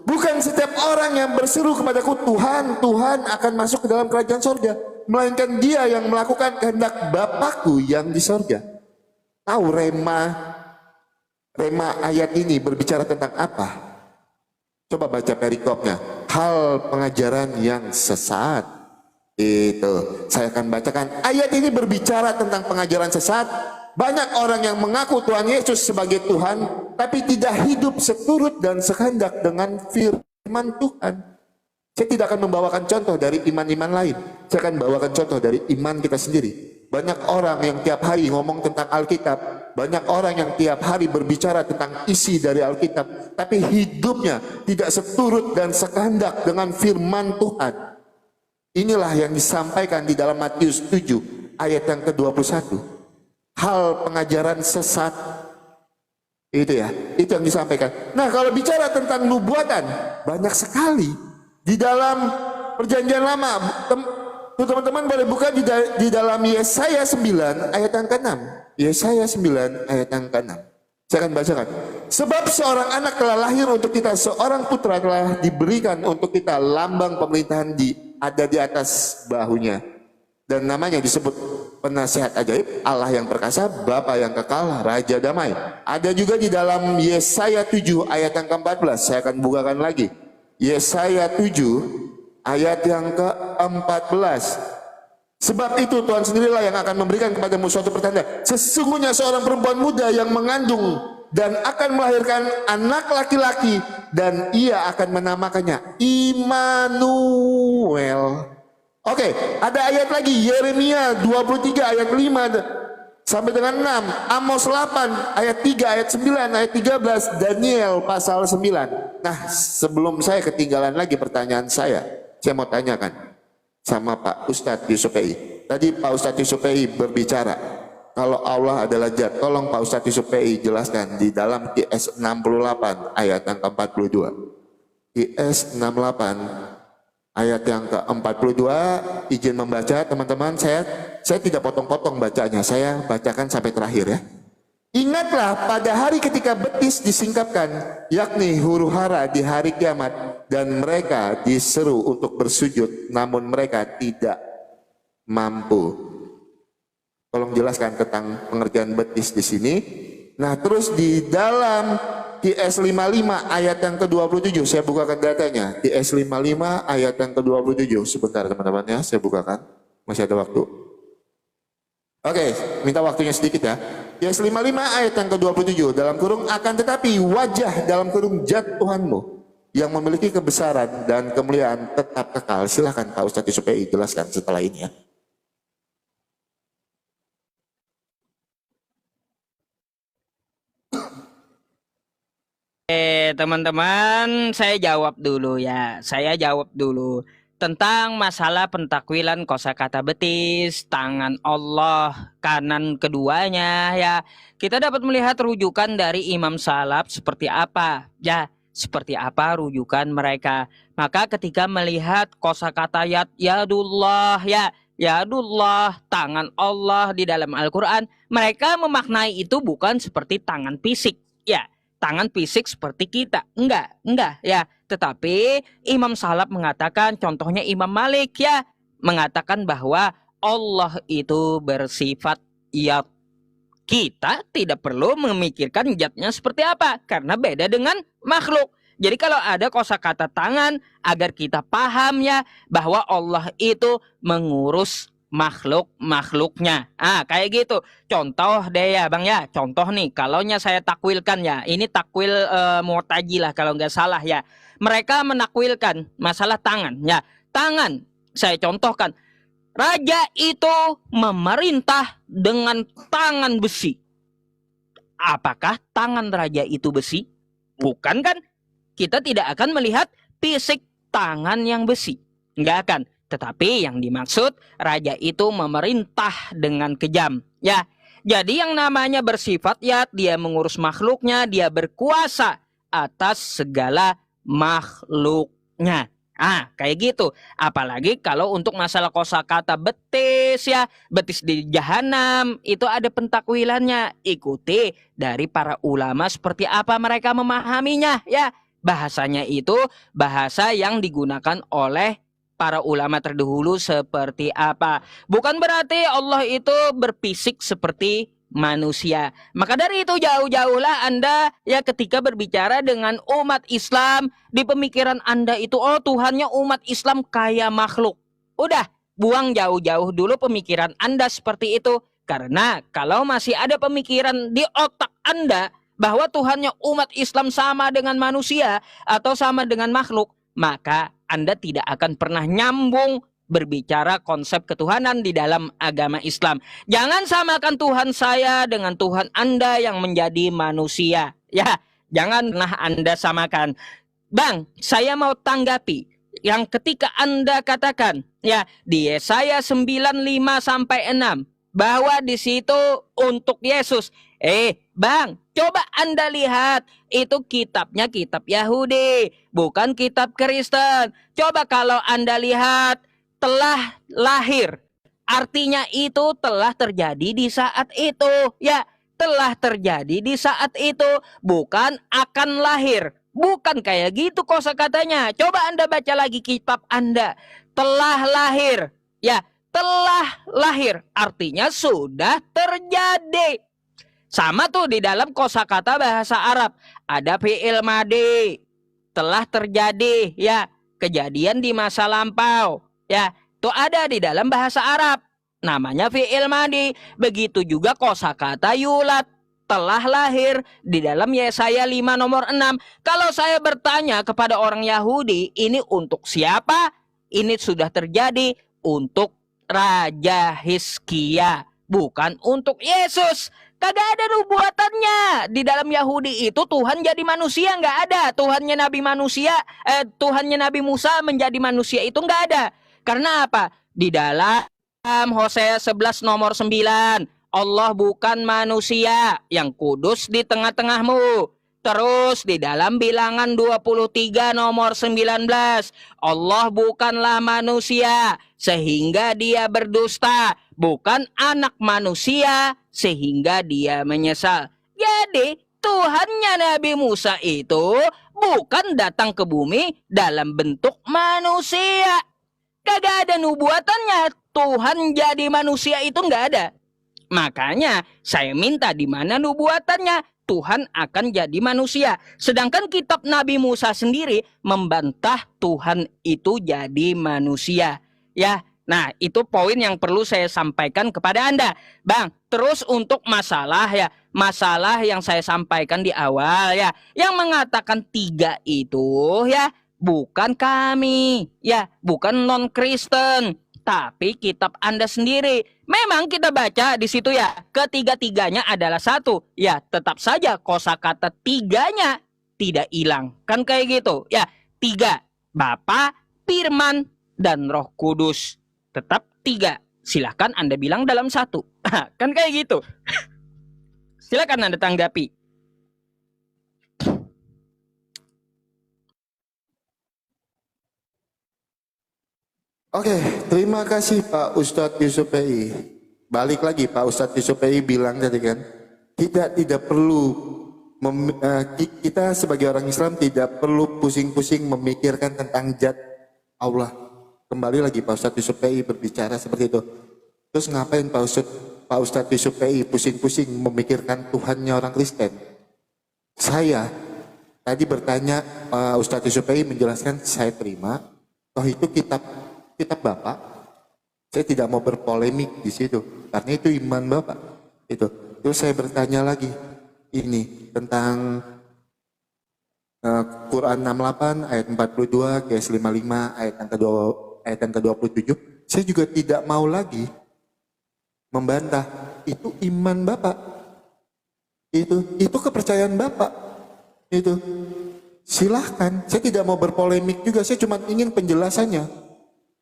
Bukan setiap orang yang berseru kepadaku Tuhan, Tuhan akan masuk ke dalam kerajaan sorga, melainkan dia yang melakukan kehendak Bapakku yang di sorga. Tahu rema ayat ini berbicara tentang apa? Coba baca perikopnya. Hal pengajaran yang sesat. Itu saya akan bacakan. Ayat ini berbicara tentang pengajaran sesat. Banyak orang yang mengaku Tuhan Yesus sebagai Tuhan, tapi tidak hidup seturut dan sekehendak dengan firman Tuhan. Saya tidak akan membawakan contoh dari iman-iman lain. Saya akan bawakan contoh dari iman kita sendiri. Banyak orang yang tiap hari ngomong tentang Alkitab, Banyak orang yang tiap hari berbicara tentang isi dari Alkitab, tapi hidupnya tidak seturut dan sekehendak dengan firman Tuhan. Inilah yang disampaikan di dalam Matius 7 ayat yang ke-21. Hal pengajaran sesat itu ya, itu yang disampaikan. Nah, kalau bicara tentang nubuatan, banyak sekali di dalam Perjanjian Lama. Teman-teman boleh buka di dalam Yesaya 9 ayat yang ke-6. Yesaya 9 ayat yang ke-6. Saya akan bacakan. Sebab seorang anak telah lahir untuk kita, seorang putra telah diberikan untuk kita, lambang pemerintahan ada di atas bahunya. Dan namanya disebut Penasihat Ajaib, Allah yang perkasa, Bapa yang kekal, Raja Damai. Ada juga di dalam Yesaya 7 ayat yang ke-14. Saya akan bukakan lagi. Yesaya 7 ayat yang ke-14. Sebab itu Tuhan sendirilah yang akan memberikan kepadamu suatu pertanda. Sesungguhnya seorang perempuan muda yang mengandung dan akan melahirkan anak laki-laki, dan ia akan menamakannya Immanuel. Oke, ada ayat lagi, Yeremia 23 ayat 5 sampai dengan 6, Amos 8 ayat 3, ayat 9, ayat 13, Daniel pasal 9. Nah, sebelum saya ketinggalan lagi pertanyaan saya mau tanyakan sama Pak Ustadz Yusuf PI. Tadi Pak Ustadz Yusuf PI berbicara kalau Allah adalah zat. Tolong Pak Ustadz Yusuf PI jelaskan di dalam QS 68 ayat yang ke-42. QS 68 ayat yang ke-42, izin membaca teman-teman. Saya tidak potong-potong bacanya, saya bacakan sampai terakhir ya. Ingatlah pada hari ketika betis disingkapkan, yakni huru hara di hari kiamat, dan mereka diseru untuk bersujud, namun mereka tidak mampu. Tolong jelaskan tentang pengertian betis di sini. Nah, terus di dalam QS 55 ayat yang ke-27, saya bukakan datanya. QS 55 ayat yang ke-27. Sebentar teman-teman ya, saya bukakan. Masih ada waktu. Oke, minta waktunya sedikit ya. QS 55 ayat yang ke-27, dalam kurung akan tetapi wajah dalam kurung zat Tuhanmu yang memiliki kebesaran dan kemuliaan tetap kekal. Silakan Pak Ustadz Yusuf PI jelaskan setelah ini ya. Teman-teman, saya jawab dulu ya. Saya jawab dulu tentang masalah pentakwilan kosakata betis, tangan Allah, kanan keduanya ya. Kita dapat melihat rujukan dari Imam Salaf seperti apa ya, seperti apa rujukan mereka. Maka ketika melihat kosakata yadullah ya, yadullah, tangan Allah di dalam Al-Quran, mereka memaknai itu bukan seperti tangan fisik ya. Tangan fisik seperti kita, enggak ya. Tetapi Imam Salaf mengatakan, contohnya Imam Malik ya, mengatakan bahwa Allah itu bersifat yad. Kita tidak perlu memikirkan yadnya seperti apa, karena beda dengan makhluk. Jadi kalau ada kosakata tangan, agar kita paham ya, bahwa Allah itu mengurus makhluknya. Kayak gitu. Contoh deh ya Bang ya. Contoh nih, kalaunya saya takwilkan ya. Ini takwil Mu'tazilah kalau nggak salah ya. Mereka menakwilkan masalah tangan ya. Tangan, saya contohkan. Raja itu memerintah dengan tangan besi. Apakah tangan raja itu besi? Bukan kan? Kita tidak akan melihat fisik tangan yang besi. Nggak akan. Tetapi yang dimaksud raja itu memerintah dengan kejam ya. Jadi yang namanya bersifat ya, dia mengurus makhluknya, dia berkuasa atas segala makhluknya. Kayak gitu. Apalagi kalau untuk masalah kosakata betis ya, betis di jahanam, itu ada pentakwilannya. Ikuti dari para ulama seperti apa mereka memahaminya ya. Bahasanya itu bahasa yang digunakan oleh para ulama terdahulu seperti apa. Bukan berarti Allah itu berfisik seperti manusia. Maka dari itu jauh-jauhlah Anda ya ketika berbicara dengan umat Islam, di pemikiran Anda itu, oh Tuhannya umat Islam kayak makhluk. Udah, buang jauh-jauh dulu pemikiran Anda seperti itu. Karena kalau masih ada pemikiran di otak Anda bahwa Tuhannya umat Islam sama dengan manusia atau sama dengan makhluk, maka Anda tidak akan pernah nyambung berbicara konsep ketuhanan di dalam agama Islam. Jangan samakan Tuhan saya dengan Tuhan Anda yang menjadi manusia. Ya, jangan pernah Anda samakan. Bang, saya mau tanggapi yang ketika Anda katakan ya di Yesaya 95 sampai 6 bahwa di situ untuk Yesus. Bang, coba Anda lihat itu kitabnya kitab Yahudi, bukan kitab Kristen. Coba kalau Anda lihat telah lahir, artinya itu telah terjadi di saat itu. Ya, telah terjadi di saat itu, bukan akan lahir. Bukan kayak gitu kosakatanya. Coba Anda baca lagi kitab Anda. Telah lahir. Ya, telah lahir. Artinya sudah terjadi. Sama tuh di dalam kosakata bahasa Arab. Ada fi'il madi. Telah terjadi. Ya, kejadian di masa lampau. Ya, itu ada di dalam bahasa Arab. Namanya fi'il madi. Begitu juga kosakata yulat. Telah lahir di dalam Yesaya 5 nomor 6. Kalau saya bertanya kepada orang Yahudi, ini untuk siapa? Ini sudah terjadi untuk Raja Hizkia, bukan untuk Yesus. Kagak ada nubuatannya. Di dalam Yahudi itu Tuhan jadi manusia nggak ada. Tuhannya Nabi manusia, Tuhannya Nabi Musa menjadi manusia itu nggak ada. Karena apa? Di dalam Hosea 11 nomor 9. Allah bukan manusia yang kudus di tengah-tengahmu. Terus di dalam Bilangan 23 nomor 19. Allah bukanlah manusia sehingga dia berdusta. Bukan anak manusia sehingga dia menyesal. Jadi Tuhannya Nabi Musa itu bukan datang ke bumi dalam bentuk manusia. Kagak ada nubuatannya. Tuhan jadi manusia itu nggak ada. Makanya saya minta di mana nubuatannya Tuhan akan jadi manusia. Sedangkan kitab Nabi Musa sendiri membantah Tuhan itu jadi manusia. Ya, nah itu poin yang perlu saya sampaikan kepada Anda. Bang, terus untuk masalah yang saya sampaikan di awal ya, yang mengatakan 3 itu ya bukan kami, ya bukan non-Kristen. Tapi kitab Anda sendiri. Memang kita baca di situ ya, ketiga-tiganya adalah satu. Ya, tetap saja kosakata 3-nya tidak hilang. Kan kayak gitu. Ya, 3. Bapa, Firman, dan Roh Kudus. Tetap 3. Silahkan Anda bilang dalam 1. Kan kayak gitu. Silahkan Anda tanggapi. Oke, terima kasih Pak Ustadz Yusuf PI. Balik lagi Pak Ustadz Yusuf PI bilang tadi kan, tidak perlu kita sebagai orang Islam tidak perlu pusing-pusing memikirkan tentang zat Allah. Kembali lagi Pak Ustadz Yusuf PI berbicara seperti itu. Terus ngapain Pak Ustadz Yusuf PI pusing-pusing memikirkan Tuhannya orang Kristen? Saya tadi bertanya, Ustadz Yusuf PI menjelaskan, saya terima. Toh itu kitab Bapak. Saya tidak mau berpolemik di situ karena itu iman Bapak. Itu. Terus saya bertanya lagi ini tentang Quran 68 ayat 42, GS 55 ayat yang ke-27. Saya juga tidak mau lagi membantah itu iman Bapak. Itu kepercayaan Bapak. Itu. Silahkan. Saya tidak mau berpolemik juga. Saya cuma ingin penjelasannya.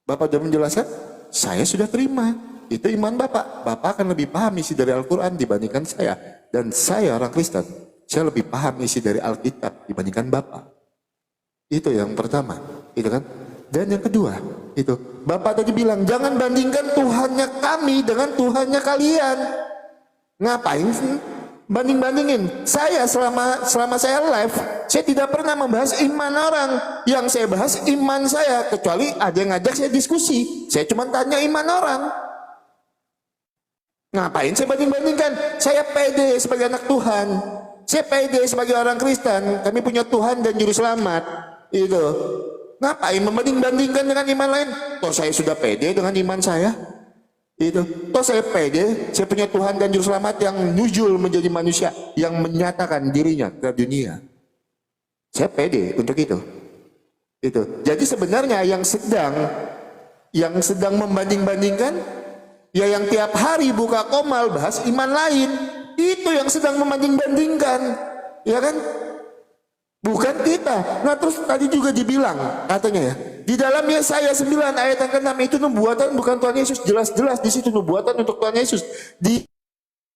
Bapak sudah menjelaskan, saya sudah terima. Itu iman Bapak. Bapak akan lebih paham isi dari Al-Quran dibandingkan saya. Dan saya orang Kristen, saya lebih paham isi dari Alkitab dibandingkan Bapak. Itu yang pertama, itu kan. Dan yang kedua, itu Bapak tadi bilang, jangan bandingkan Tuhannya kami dengan Tuhannya kalian. Ngapain sih? Banding-bandingin. Saya selama saya live, saya tidak pernah membahas iman orang. Yang saya bahas iman saya, kecuali ada yang ngajak saya diskusi. Saya cuma tanya iman orang. Ngapain saya banding-bandingkan? Saya pede sebagai anak Tuhan. Saya pede sebagai orang Kristen. Kami punya Tuhan dan Juru Selamat. Itu. Ngapain membanding-bandingkan dengan iman lain? Toh saya sudah pede dengan iman saya. Itu. Toh saya pede, saya punya Tuhan dan Juru Selamat yang nuzul menjadi manusia, yang menyatakan dirinya ke dunia. Saya pede untuk itu. Itu. Jadi sebenarnya yang Yang sedang membanding-bandingkan, ya yang tiap hari buka komal bahas iman lain, itu yang sedang membanding-bandingkan, ya kan? Bukan kita. Nah terus tadi juga dibilang katanya ya, di dalam Yesaya 9 ayat yang ke-6 itu nubuatan bukan Tuhan Yesus, jelas-jelas di situ nubuatan untuk Tuhan Yesus. Di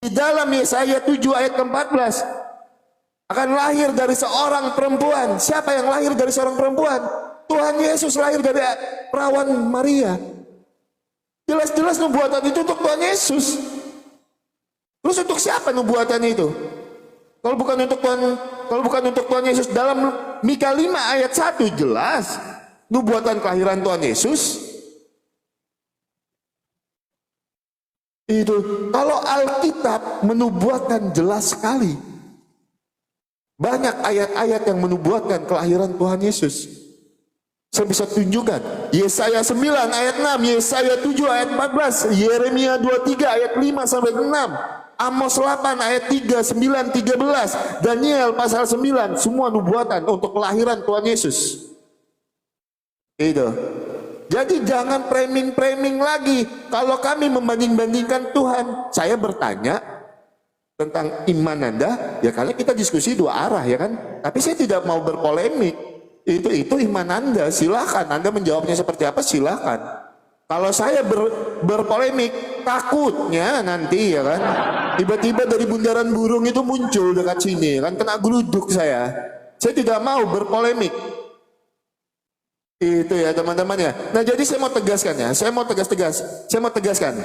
dalam Yesaya 7 ayat ke-14 akan lahir dari seorang perempuan. Siapa yang lahir dari seorang perempuan? Tuhan Yesus lahir dari perawan Maria. Jelas-jelas nubuatan itu untuk Tuhan Yesus. Terus untuk siapa nubuatan itu? Kalau bukan untuk Tuhan Yesus, dalam Mika 5 ayat 1 jelas nubuatan kelahiran Tuhan Yesus. Itu kalau Alkitab menubuatkan jelas sekali. Banyak ayat-ayat yang menubuatkan kelahiran Tuhan Yesus. Saya bisa tunjukkan Yesaya 9 ayat 6, Yesaya 7 ayat 14, Yeremia 23 ayat 5 sampai 6, Amos 8 ayat 3, 9, 13, Daniel pasal 9, semua nubuatan untuk kelahiran Tuhan Yesus. Itu. Jadi jangan framing-framing lagi. Kalau kami membanding-bandingkan Tuhan, saya bertanya tentang iman Anda, ya karena kita diskusi dua arah ya kan. Tapi saya tidak mau berpolemik. Itu iman Anda, silakan Anda menjawabnya seperti apa, silakan. Kalau saya berpolemik, takutnya nanti ya kan, tiba-tiba dari bundaran burung itu muncul dekat sini kan, kena geluduk saya. Saya tidak mau berpolemik. Itu ya teman-teman ya. Nah jadi saya mau tegaskan ya, saya mau tegaskan.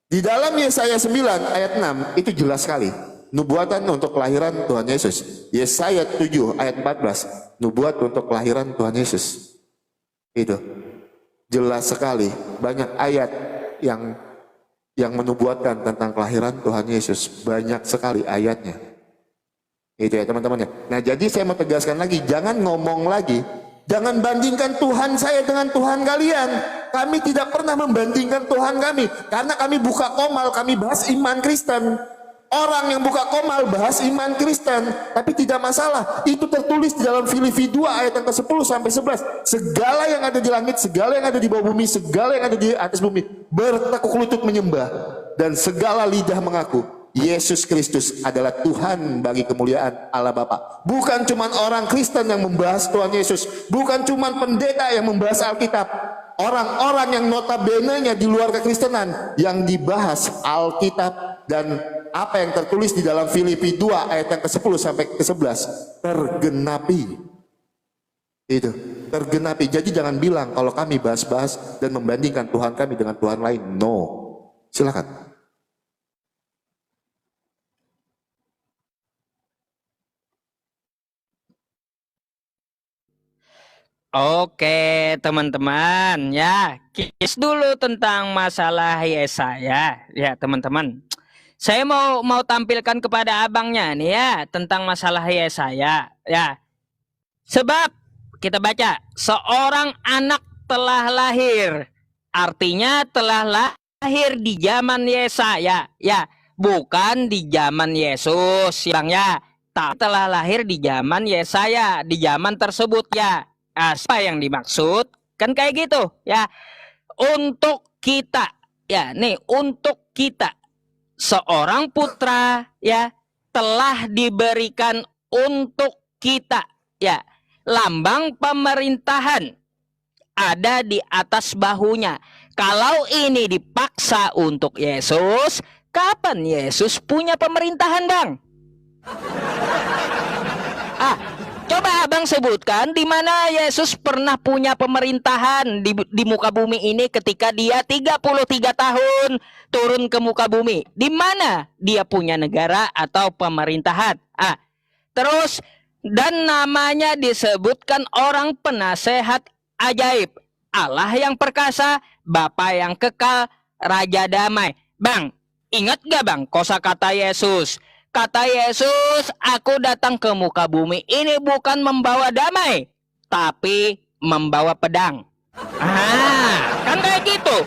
Di dalam Yesaya 9 ayat 6 itu jelas sekali nubuatan untuk kelahiran Tuhan Yesus. Yesaya 7 ayat 14 nubuat untuk kelahiran Tuhan Yesus. Itu jelas sekali, banyak ayat yang menubuatkan tentang kelahiran Tuhan Yesus, banyak sekali ayatnya. Itu ya teman-teman ya. Nah jadi saya mau tegaskan lagi, jangan ngomong lagi, jangan bandingkan Tuhan saya dengan Tuhan kalian. Kami tidak pernah membandingkan Tuhan kami, karena kami buka komal, kami bahas iman Kristen. Orang yang buka komal bahas iman Kristen, tapi tidak masalah. Itu tertulis di dalam Filipi 2 ayat yang ke-10 sampai 11. Segala yang ada di langit, segala yang ada di bawah bumi, segala yang ada di atas bumi bertekuk lutut menyembah, dan segala lidah mengaku Yesus Kristus adalah Tuhan bagi kemuliaan Allah Bapa. Bukan cuma orang Kristen yang membahas Tuhan Yesus, bukan cuma pendeta yang membahas Alkitab. Orang-orang yang notabene-nya di luar kekristenan yang dibahas Alkitab dan apa yang tertulis di dalam Filipi 2 ayat yang ke-10 sampai ke-11 tergenapi. Itu tergenapi. Jadi jangan bilang kalau kami bahas-bahas dan membandingkan Tuhan kami dengan Tuhan lain. No. Silakan. Oke, teman-teman, ya, kis dulu tentang masalah Yesaya, ya, teman-teman. Saya mau tampilkan kepada abangnya nih ya tentang masalah Yesaya, ya. Sebab kita baca, seorang anak telah lahir, artinya telah lahir di zaman Yesaya, ya, bukan di zaman Yesus, Bang ya. Tapi telah lahir di zaman Yesaya, di zaman tersebut ya. Apa yang dimaksud? Kan kayak gitu ya. Untuk kita ya, nih untuk kita seorang putra ya telah diberikan untuk kita ya. Lambang pemerintahan ada di atas bahunya. Kalau ini dipaksa untuk Yesus, kapan Yesus punya pemerintahan, Bang? Coba abang sebutkan di mana Yesus pernah punya pemerintahan di muka bumi ini ketika dia 33 tahun turun ke muka bumi. Di mana dia punya negara atau pemerintahan? Terus dan namanya disebutkan orang penasehat ajaib, Allah yang perkasa, Bapa yang kekal, Raja damai. Bang, ingat gak bang kosakata Yesus? Kata Yesus, aku datang ke muka bumi ini bukan membawa damai, tapi membawa pedang. Kan kayak gitu.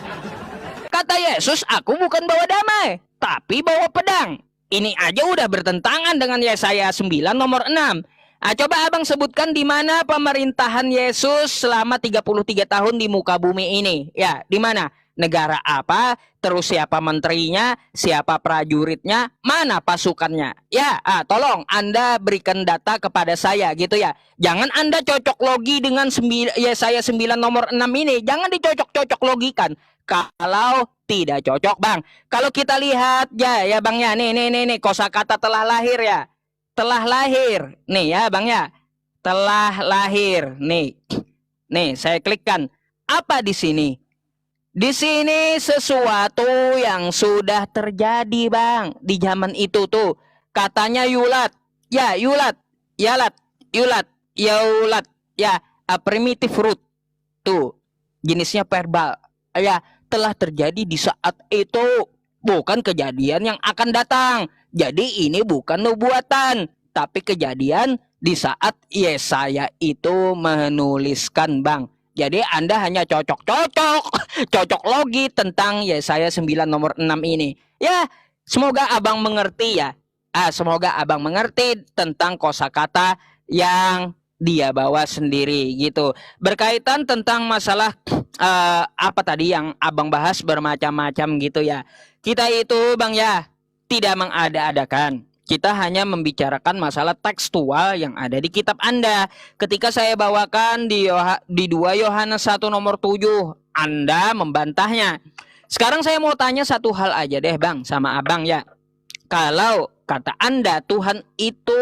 Kata Yesus, aku bukan bawa damai, tapi bawa pedang. Ini aja udah bertentangan dengan Yesaya 9 nomor 6. Coba abang sebutkan di mana pemerintahan Yesus selama 33 tahun di muka bumi ini. Ya, di mana? Negara apa? Terus siapa menterinya? Siapa prajuritnya? Mana pasukannya? Ya, tolong Anda berikan data kepada saya gitu ya. Jangan Anda cocok logi dengan Yesaya 9 nomor 6 ini. Jangan dicocok-cocok logikan. Kalau tidak cocok, Bang. Kalau kita lihat ya Bang ya, nih kosakata telah lahir ya. Telah lahir. Nih ya Bang ya. Telah lahir. Nih saya klikkan. Apa di sini? Di sini sesuatu yang sudah terjadi, Bang. Di zaman itu tuh. Katanya yulat. Ya, yulat. Yalat. Yulat. Yaulat. Ya, a primitive root. Tuh. Jenisnya verbal. Ya, telah terjadi di saat itu. Bukan kejadian yang akan datang. Jadi ini bukan nubuatan, tapi kejadian di saat Yesaya itu menuliskan, Bang. Jadi Anda hanya cocok logi tentang Yesaya 9 nomor 6 ini. Ya, semoga Abang mengerti ya. Semoga Abang mengerti tentang kosakata yang dia bawa sendiri gitu. Berkaitan tentang masalah apa tadi yang Abang bahas bermacam-macam gitu ya. Kita itu Bang ya tidak mengada-adakan. Kita hanya membicarakan masalah tekstual yang ada di kitab Anda. Ketika saya bawakan di 2 Yohanes 1 nomor 7, Anda membantahnya. Sekarang saya mau tanya satu hal aja deh Bang sama Abang ya. Kalau kata Anda Tuhan itu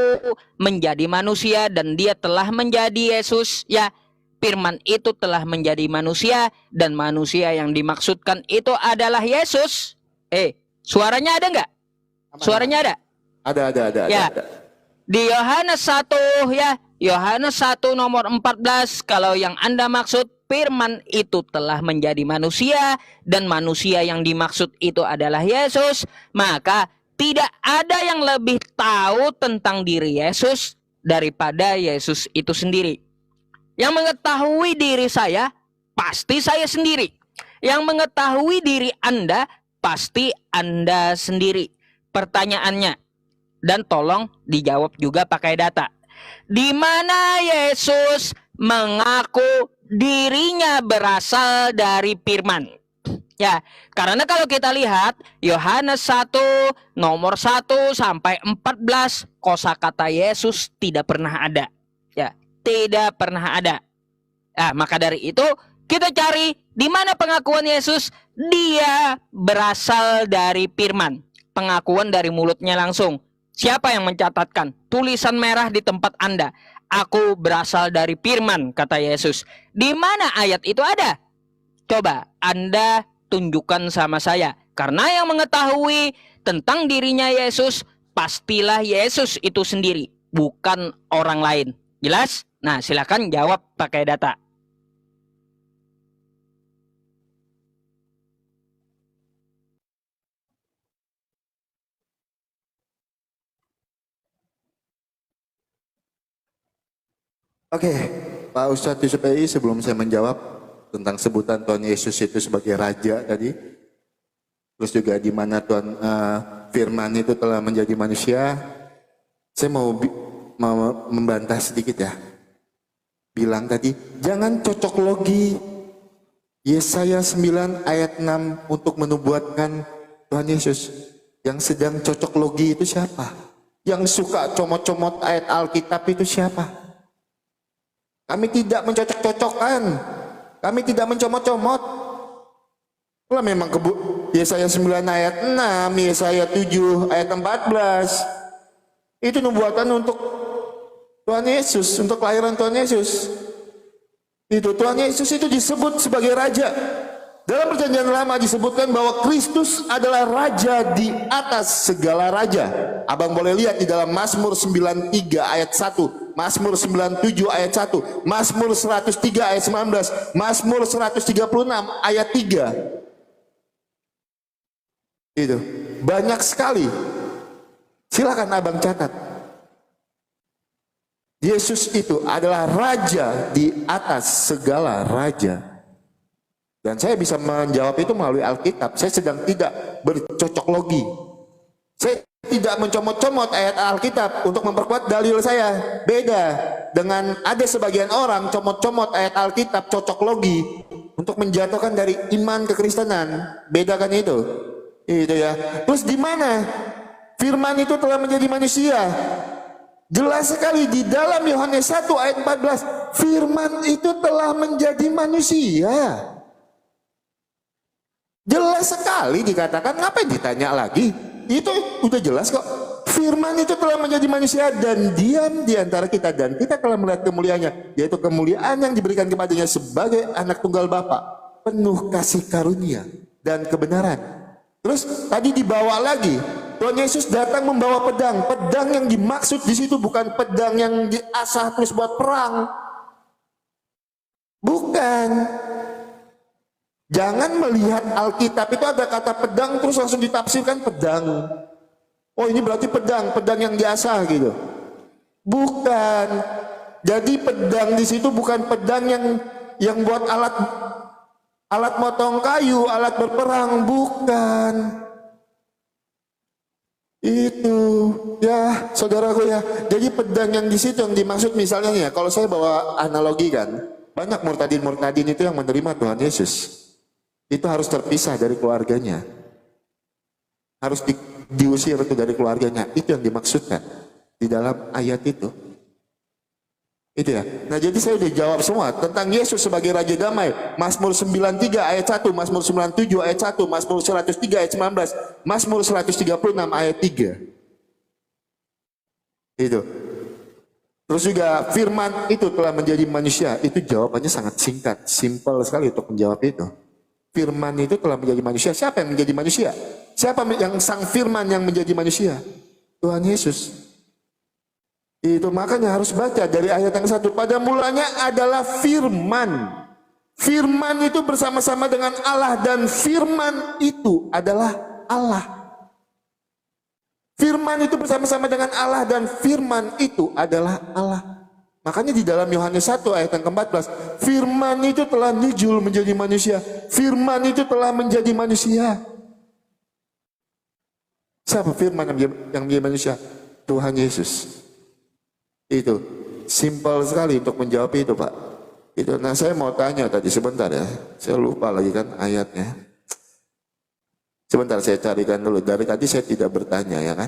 menjadi manusia dan dia telah menjadi Yesus ya, firman itu telah menjadi manusia dan manusia yang dimaksudkan itu adalah Yesus. Suaranya ada nggak? Suaranya ada? Ada. Ya. Di Yohanes 1 ya, Yohanes 1 nomor 14, kalau yang Anda maksud firman itu telah menjadi manusia dan manusia yang dimaksud itu adalah Yesus, maka tidak ada yang lebih tahu tentang diri Yesus daripada Yesus itu sendiri. Yang mengetahui diri saya, pasti saya sendiri. Yang mengetahui diri Anda, pasti Anda sendiri. Pertanyaannya, dan tolong dijawab juga pakai data. Di mana Yesus mengaku dirinya berasal dari firman? Ya, karena kalau kita lihat Yohanes 1 nomor 1 sampai 14 kosakata Yesus tidak pernah ada. Ya, tidak pernah ada. Maka dari itu kita cari di mana pengakuan Yesus dia berasal dari firman. Pengakuan dari mulutnya langsung. Siapa yang mencatatkan? Tulisan merah di tempat Anda. Aku berasal dari firman, kata Yesus. Di mana ayat itu ada? Coba Anda tunjukkan sama saya. Karena yang mengetahui tentang dirinya Yesus, pastilah Yesus itu sendiri, bukan orang lain. Jelas? Nah, silakan jawab pakai data. Oke, Pak Ustadz Yusuf Ei, sebelum saya menjawab tentang sebutan Tuhan Yesus itu sebagai Raja tadi, terus juga di mana Tuhan Firman itu telah menjadi manusia, saya mau membantah sedikit ya. Bilang tadi, jangan cocok logi Yesaya 9 ayat 6 untuk menubuatkan Tuhan Yesus. Yang sedang cocok logi itu siapa? Yang suka comot-comot ayat Alkitab itu siapa? Kami tidak mencocok-cocokkan. Kami tidak mencomot-comot. Kalau memang Yesaya 9 ayat 6, Yesaya 7 ayat 14. Itu nubuatan untuk Tuhan Yesus, untuk kelahiran Tuhan Yesus. Itu Tuhan Yesus itu disebut sebagai Raja. Dalam perjanjian lama disebutkan bahwa Kristus adalah Raja di atas segala raja. Abang boleh lihat di dalam Mazmur 93 ayat 1, Mazmur 97 ayat 1, Mazmur 103 ayat 19, Mazmur 136 ayat 3. Itu banyak sekali. Silakan abang catat. Yesus itu adalah Raja di atas segala raja. Dan saya bisa menjawab itu melalui Alkitab. Saya sedang tidak bercocok logi. Saya tidak mencomot-comot ayat Alkitab untuk memperkuat dalil saya. Beda dengan ada sebagian orang comot-comot ayat Alkitab cocok logi untuk menjatuhkan dari iman kekristenan. Beda kan itu? Itu ya. Terus di mana firman itu telah menjadi manusia? Jelas sekali di dalam Yohanes 1 ayat 14, firman itu telah menjadi manusia. Jelas sekali dikatakan, ngapain ditanya lagi? Itu udah jelas kok. Firman itu telah menjadi manusia dan diam di antara kita, dan kita telah melihat kemuliaannya, yaitu kemuliaan yang diberikan kepadanya sebagai anak tunggal Bapa, penuh kasih karunia dan kebenaran. Terus tadi dibawa lagi, Tuhan Yesus datang membawa pedang. Pedang yang dimaksud di situ bukan pedang yang diasah terus buat perang. Bukan. Jangan melihat Alkitab itu ada kata pedang terus langsung ditafsirkan pedang. Oh ini berarti pedang yang diasah gitu. Bukan. Jadi pedang di situ bukan pedang yang buat alat motong kayu, alat berperang, bukan. Itu ya saudaraku ya. Jadi pedang yang di situ yang dimaksud misalnya nih ya, kalau saya bawa analogi kan, banyak murtadin itu yang menerima Tuhan Yesus. Itu harus terpisah dari keluarganya. Harus diusir itu dari keluarganya. Itu yang dimaksudkan di dalam ayat itu. Itu ya. Nah jadi saya udah jawab semua tentang Yesus sebagai Raja Damai. Mazmur 93 ayat 1, Mazmur 97 ayat 1, Mazmur 103 ayat 19, Mazmur 136 ayat 3. Itu. Terus juga firman itu telah menjadi manusia. Itu jawabannya sangat singkat, simpel sekali untuk menjawab itu. Firman itu telah menjadi manusia. Siapa yang menjadi manusia? Siapa yang sang firman yang menjadi manusia? Tuhan Yesus. Itu makanya harus baca dari ayat yang 1. Pada mulanya adalah firman. Firman itu bersama-sama dengan Allah dan firman itu adalah Allah. Firman itu bersama-sama dengan Allah dan firman itu adalah Allah. Makanya di dalam Yohanes 1 ayat yang ke-14, firman itu telah nujul menjadi manusia. Firman itu telah menjadi manusia. Siapa firman yang menjadi manusia? Tuhan Yesus. Itu simpel sekali untuk menjawab itu, Pak. Itu. Nah, saya mau tanya tadi sebentar ya. Saya lupa lagi kan ayatnya. Sebentar saya carikan dulu. Dari tadi saya tidak bertanya ya kan.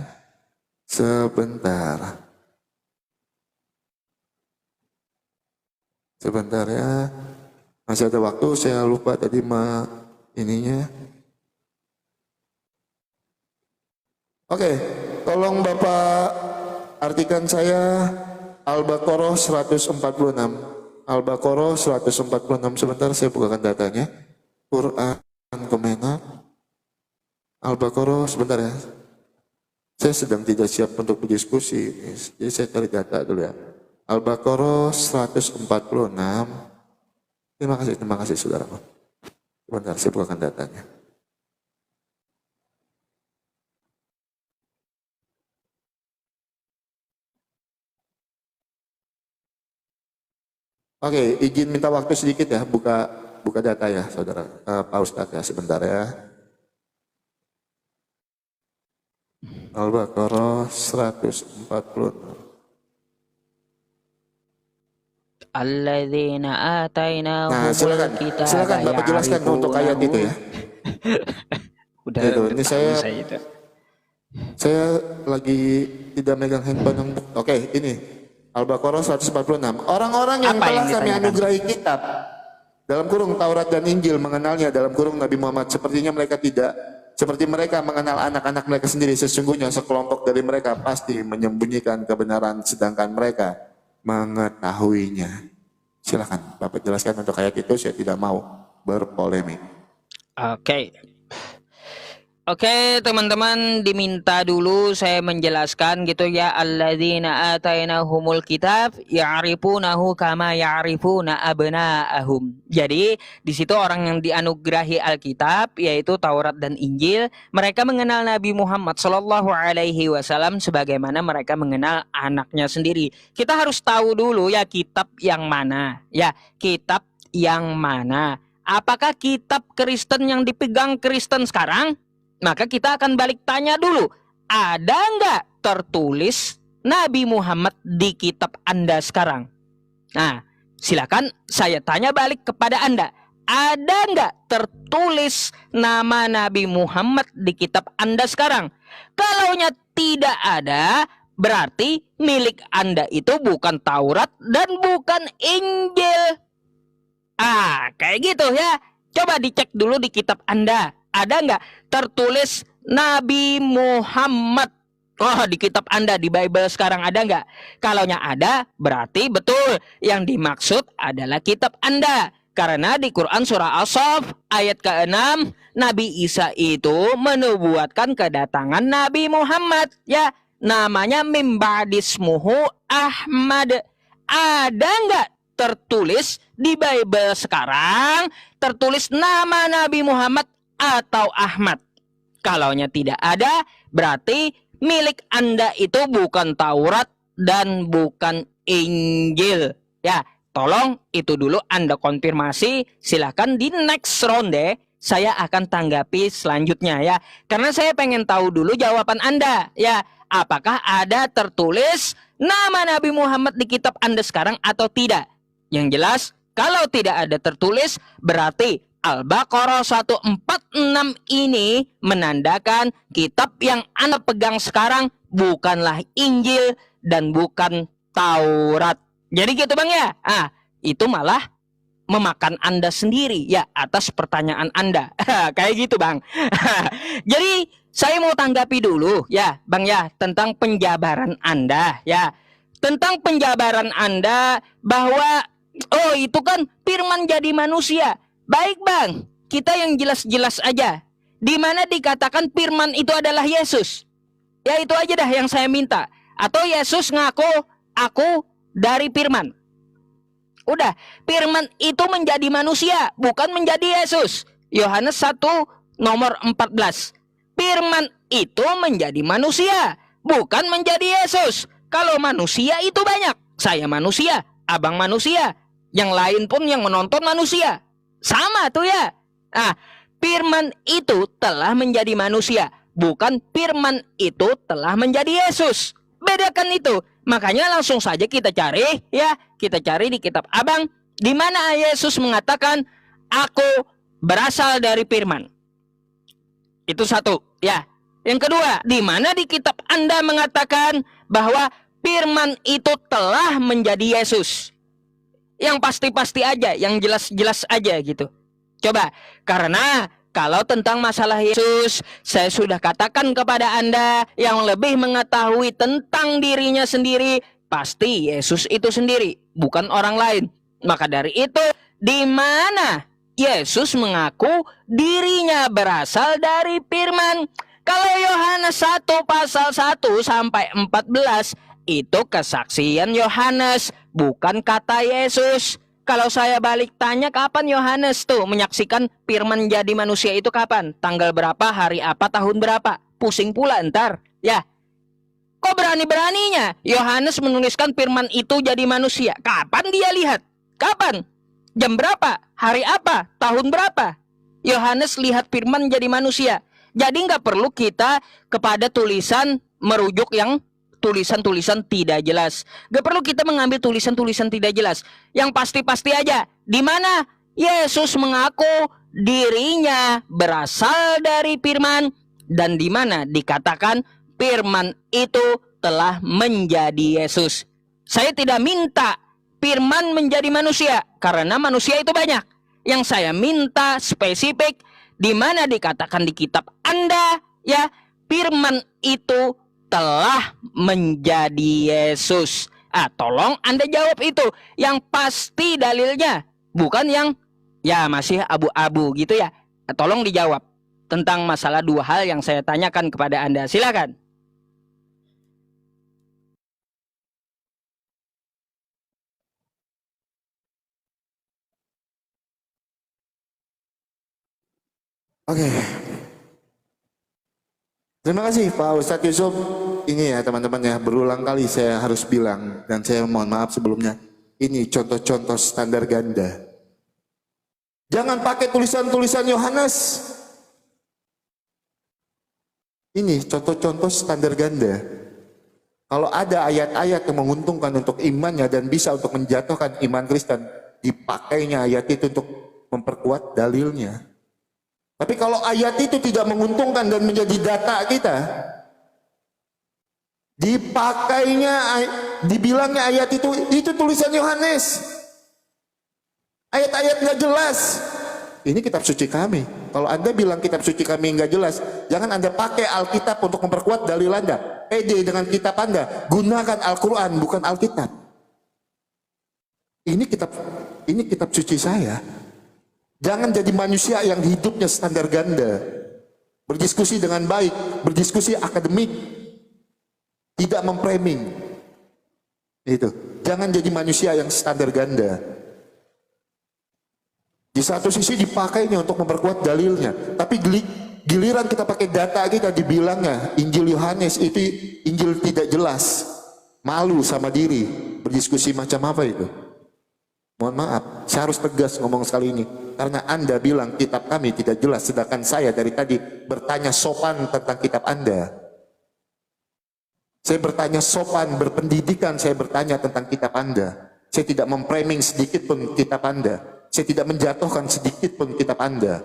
Sebentar. Sebentar ya. Masih ada waktu, saya lupa tadi ininya. Oke, tolong Bapak artikan saya Al-Baqarah 146. Al-Baqarah 146. Sebentar saya bukakan datanya. Quran Kemenak. Al-Baqarah sebentar ya. Saya sedang tidak siap untuk berdiskusi. Jadi saya cari data dulu ya. Al-Baqarah 146. Terima kasih saudara. Sebentar saya bukakan datanya. Oke, izin minta waktu sedikit ya, buka data ya, saudara. Pak Ustadz ya, sebentar ya. Al-Baqarah 146. Alladzina atainahumul Nah, silakan Bapak jelaskan untuk ayat itu ya. Udah itu, ini saya saya lagi tidak megang handphone. Oke, ini Al-Baqarah 146. Orang-orang yang telah kami anugerahi kitab dalam kurung Taurat dan Injil mengenalnya dalam kurung Nabi Muhammad, sepertinya mereka tidak seperti mereka mengenal anak-anak mereka sendiri. Sesungguhnya sekelompok dari mereka pasti menyembunyikan kebenaran sedangkan mereka mengetahuinya. Silakan Bapak jelaskan untuk ayat itu, saya tidak mau berpolemik. Oke, teman-teman, diminta dulu saya menjelaskan gitu ya. Alladzina atainahumul kitab ya'rifunahu kama ya'rifuna abna'ahum. Jadi di situ orang yang dianugerahi Alkitab yaitu Taurat dan Injil, mereka mengenal Nabi Muhammad Shallallahu Alaihi Wasallam sebagaimana mereka mengenal anaknya sendiri. Kita harus tahu dulu ya kitab yang mana, ya kitab yang mana. Apakah kitab Kristen yang dipegang Kristen sekarang? Maka kita akan balik tanya dulu, ada nggak tertulis Nabi Muhammad di kitab Anda sekarang? Nah, silakan saya tanya balik kepada Anda. Ada nggak tertulis nama Nabi Muhammad di kitab Anda sekarang? Kalaunya tidak ada, berarti milik Anda itu bukan Taurat dan bukan Injil. Kayak gitu ya. Coba dicek dulu di kitab Anda. Ada nggak tertulis Nabi Muhammad? Oh, di kitab Anda, di Bible sekarang ada nggak? Kalaunya ada, berarti betul. Yang dimaksud adalah kitab Anda. Karena di Quran surah As-Saff ayat ke-6, Nabi Isa itu menubuatkan kedatangan Nabi Muhammad. Ya, namanya mim ba'dismuhu Ahmad. Ada nggak tertulis di Bible sekarang, tertulis nama Nabi Muhammad atau Ahmad? Kalaunya tidak ada, berarti milik Anda itu bukan Taurat dan bukan Injil. Ya, tolong itu dulu Anda konfirmasi. Silakan di next ronde saya akan tanggapi selanjutnya ya. Karena saya pengen tahu dulu jawaban Anda ya. Apakah ada tertulis nama Nabi Muhammad di kitab Anda sekarang atau tidak? Yang jelas, kalau tidak ada tertulis, berarti Al-Baqarah 146 ini menandakan kitab yang Anda pegang sekarang bukanlah Injil dan bukan Taurat. Jadi gitu Bang ya. Itu malah memakan Anda sendiri ya atas pertanyaan Anda. Kayak gitu Bang. Jadi saya mau tanggapi dulu ya Bang ya tentang penjabaran Anda ya. Tentang penjabaran Anda bahwa itu kan firman jadi manusia. Baik Bang, kita yang jelas-jelas aja. Di mana dikatakan firman itu adalah Yesus. Ya itu aja dah yang saya minta. Atau Yesus ngaku, aku dari firman. Udah, firman itu menjadi manusia, bukan menjadi Yesus. Yohanes 1 nomor 14. Firman itu menjadi manusia, bukan menjadi Yesus. Kalau manusia itu banyak. Saya manusia, abang manusia. Yang lain pun yang menonton manusia. Sama tuh ya. Firman itu telah menjadi manusia, bukan firman itu telah menjadi Yesus. Bedakan itu. Makanya langsung saja kita cari ya, kita cari di kitab Abang di mana Yesus mengatakan aku berasal dari firman. Itu satu ya. Yang kedua, di mana di kitab Anda mengatakan bahwa firman itu telah menjadi Yesus. Yang pasti-pasti aja, yang jelas-jelas aja gitu. Coba, karena kalau tentang masalah Yesus, saya sudah katakan kepada Anda yang lebih mengetahui tentang dirinya sendiri, pasti Yesus itu sendiri, bukan orang lain. Maka dari itu, di mana Yesus mengaku dirinya berasal dari firman? Kalau Yohanes 1 pasal 1 sampai 14, itu kesaksian Yohanes, bukan kata Yesus. Kalau saya balik tanya kapan Yohanes tuh menyaksikan firman jadi manusia itu kapan? Tanggal berapa, hari apa, tahun berapa? Pusing pula ntar. Ya. Kok berani-beraninya Yohanes menuliskan firman itu jadi manusia? Kapan dia lihat? Kapan? Jam berapa? Hari apa? Tahun berapa? Yohanes lihat firman jadi manusia. Jadi nggak perlu kita kepada tulisan merujuk yang tulisan-tulisan tidak jelas. Gak perlu kita mengambil tulisan-tulisan tidak jelas. Yang pasti-pasti aja. Di mana Yesus mengaku dirinya berasal dari firman. Dan di mana dikatakan firman itu telah menjadi Yesus. Saya tidak minta firman menjadi manusia. Karena manusia itu banyak. Yang saya minta spesifik. Di mana dikatakan di kitab Anda. Ya, firman itu telah menjadi Yesus. Tolong Anda jawab itu. Yang pasti dalilnya. Bukan yang ya masih abu-abu gitu ya. Tolong dijawab. Tentang masalah dua hal yang saya tanyakan kepada Anda. Silakan. Oke. Terima kasih Pak Ustadz Yusuf. Ini ya teman-teman ya, berulang kali saya harus bilang, dan saya mohon maaf sebelumnya, ini contoh-contoh standar ganda. Jangan pakai tulisan-tulisan Yohanes. Ini contoh-contoh standar ganda. Kalau ada ayat-ayat yang menguntungkan untuk imannya dan bisa untuk menjatuhkan iman Kristen, dipakainya ayat itu untuk memperkuat dalilnya. Tapi kalau ayat itu tidak menguntungkan dan menjadi data kita, dipakainya, dibilangnya ayat itu tulisan Yohanes. Ayat-ayat nggak jelas. Ini kitab suci kami. Kalau Anda bilang kitab suci kami nggak jelas, jangan Anda pakai Alkitab untuk memperkuat dalil Anda. Pede dengan kitab Anda. Gunakan Al-Quran, bukan Alkitab. Ini kitab suci saya. Jangan jadi manusia yang hidupnya standar ganda. Berdiskusi dengan baik, berdiskusi akademik, tidak memframing. Itu. Jangan jadi manusia yang standar ganda. Di satu sisi dipakainya untuk memperkuat dalilnya, tapi giliran kita pakai data kita dibilangnya Injil Yohanes itu Injil tidak jelas. Malu sama diri, berdiskusi macam apa itu? Mohon maaf, saya harus tegas ngomong sekali ini, karena Anda bilang kitab kami tidak jelas, sedangkan saya dari tadi bertanya sopan tentang kitab Anda. Saya bertanya sopan, berpendidikan, saya bertanya tentang kitab Anda. Saya tidak memframing sedikit pun kitab Anda. Saya tidak menjatuhkan sedikit pun kitab Anda.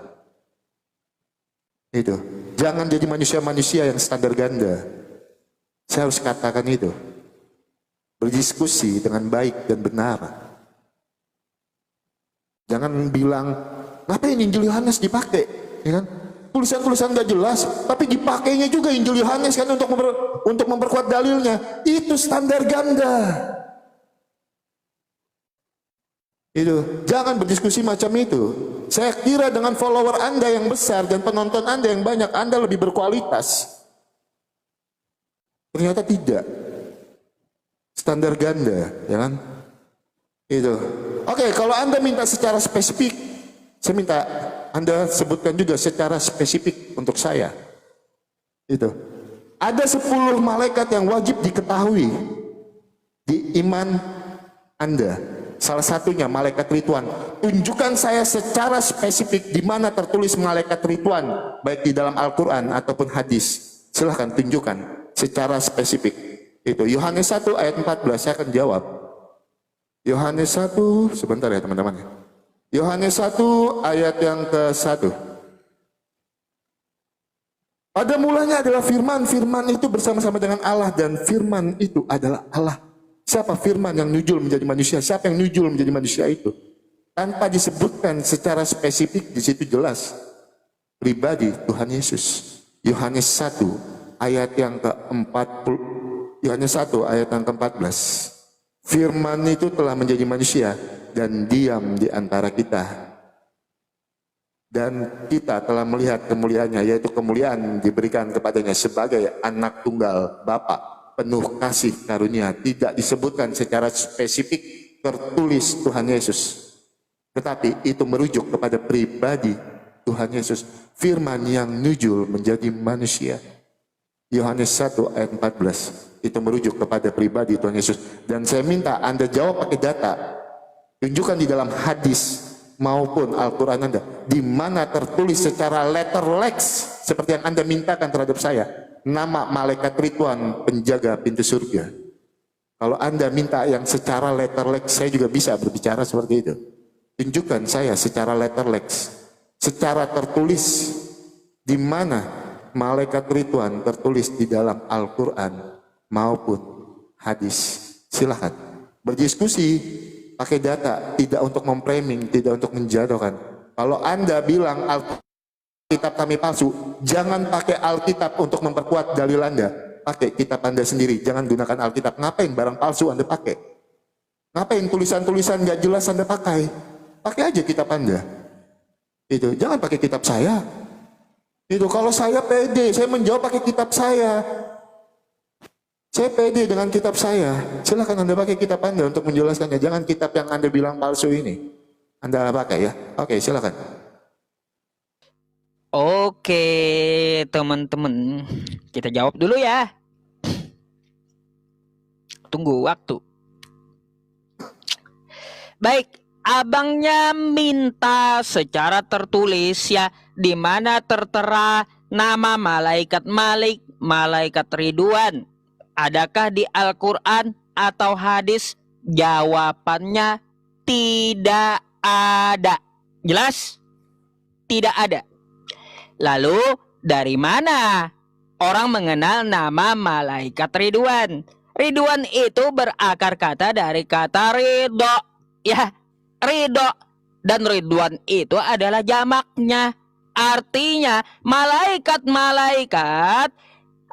Itu. Jangan jadi manusia-manusia yang standar ganda. Saya harus katakan itu. Berdiskusi dengan baik dan benar. Jangan bilang, ngapain Injil Yohanes dipakai? Ya kan? Tulisan-tulisan gak jelas, tapi dipakainya juga Injil Yohanes kan untuk memperkuat dalilnya. Itu standar ganda. Itu. Jangan berdiskusi macam itu. Saya kira dengan follower Anda yang besar dan penonton Anda yang banyak, Anda lebih berkualitas. Ternyata tidak. Standar ganda, ya kan? Itu. Oke, kalau Anda minta secara spesifik, saya minta Anda sebutkan juga secara spesifik untuk saya. Itu. Ada 10 malaikat yang wajib diketahui di iman Anda. Salah satunya malaikat Rituan. Tunjukkan saya secara spesifik di mana tertulis malaikat Rituan, baik di dalam Al-Quran ataupun hadis. Silahkan tunjukkan secara spesifik. Itu Yohanes 1 ayat 14, saya akan jawab. Yohanes 1, sebentar ya teman-teman. Yohanes 1 ayat yang ke-1. Pada mulanya adalah firman, firman itu bersama-sama dengan Allah, dan firman itu adalah Allah. Siapa firman yang nujul menjadi manusia? Siapa yang nujul menjadi manusia itu? Tanpa disebutkan secara spesifik, di situ jelas. Pribadi Tuhan Yesus. Yohanes 1 ayat yang ke-40. Yohanes 1 ayat yang ke-14. Firman itu telah menjadi manusia dan diam di antara kita. Dan kita telah melihat kemuliaannya, yaitu kemuliaan diberikan kepadanya sebagai anak tunggal Bapa, penuh kasih karunia. Tidak disebutkan secara spesifik tertulis Tuhan Yesus, tetapi itu merujuk kepada pribadi Tuhan Yesus, firman yang nujul menjadi manusia. Yohanes 1 ayat 14 itu merujuk kepada pribadi Tuhan Yesus. Dan saya minta Anda jawab pakai data. Tunjukkan di dalam hadis maupun Al-Quran Anda, di mana tertulis secara letter lex seperti yang Anda mintakan terhadap saya, nama malaikat Rituan penjaga pintu surga. Kalau Anda minta yang secara letter lex, saya juga bisa berbicara seperti itu. Tunjukkan saya secara letter lex, secara tertulis, di mana malaikat Rituan tertulis di dalam Al-Quran maupun hadis. Silahkan berdiskusi pakai data, tidak untuk memframing, tidak untuk menjatuhkan. Kalau Anda bilang Alkitab kami palsu, jangan pakai Alkitab untuk memperkuat dalil Anda. Pakai kitab Anda sendiri, jangan gunakan Alkitab. Ngapain barang palsu Anda pakai? Ngapain tulisan-tulisan gak jelas Anda pakai? Pakai aja kitab Anda. Itu, jangan pakai kitab saya. Itu, kalau saya pede, saya menjawab pakai kitab saya. Saya pede dengan kitab saya. Silakan Anda pakai kitab Anda untuk menjelaskannya. Jangan kitab yang Anda bilang palsu ini Anda pakai ya. Oke, silakan. Oke, teman-teman. Kita jawab dulu ya. Tunggu waktu. Baik, abangnya minta secara tertulis ya, di mana tertera nama malaikat Malik, malaikat Ridwan? Adakah di Al-Quran atau hadis? Jawabannya tidak ada. Jelas? Tidak ada. Lalu dari mana orang mengenal nama malaikat Ridwan? Ridwan itu berakar kata dari kata ridho. Ya, ridho. Dan Ridwan itu adalah jamaknya. Artinya malaikat-malaikat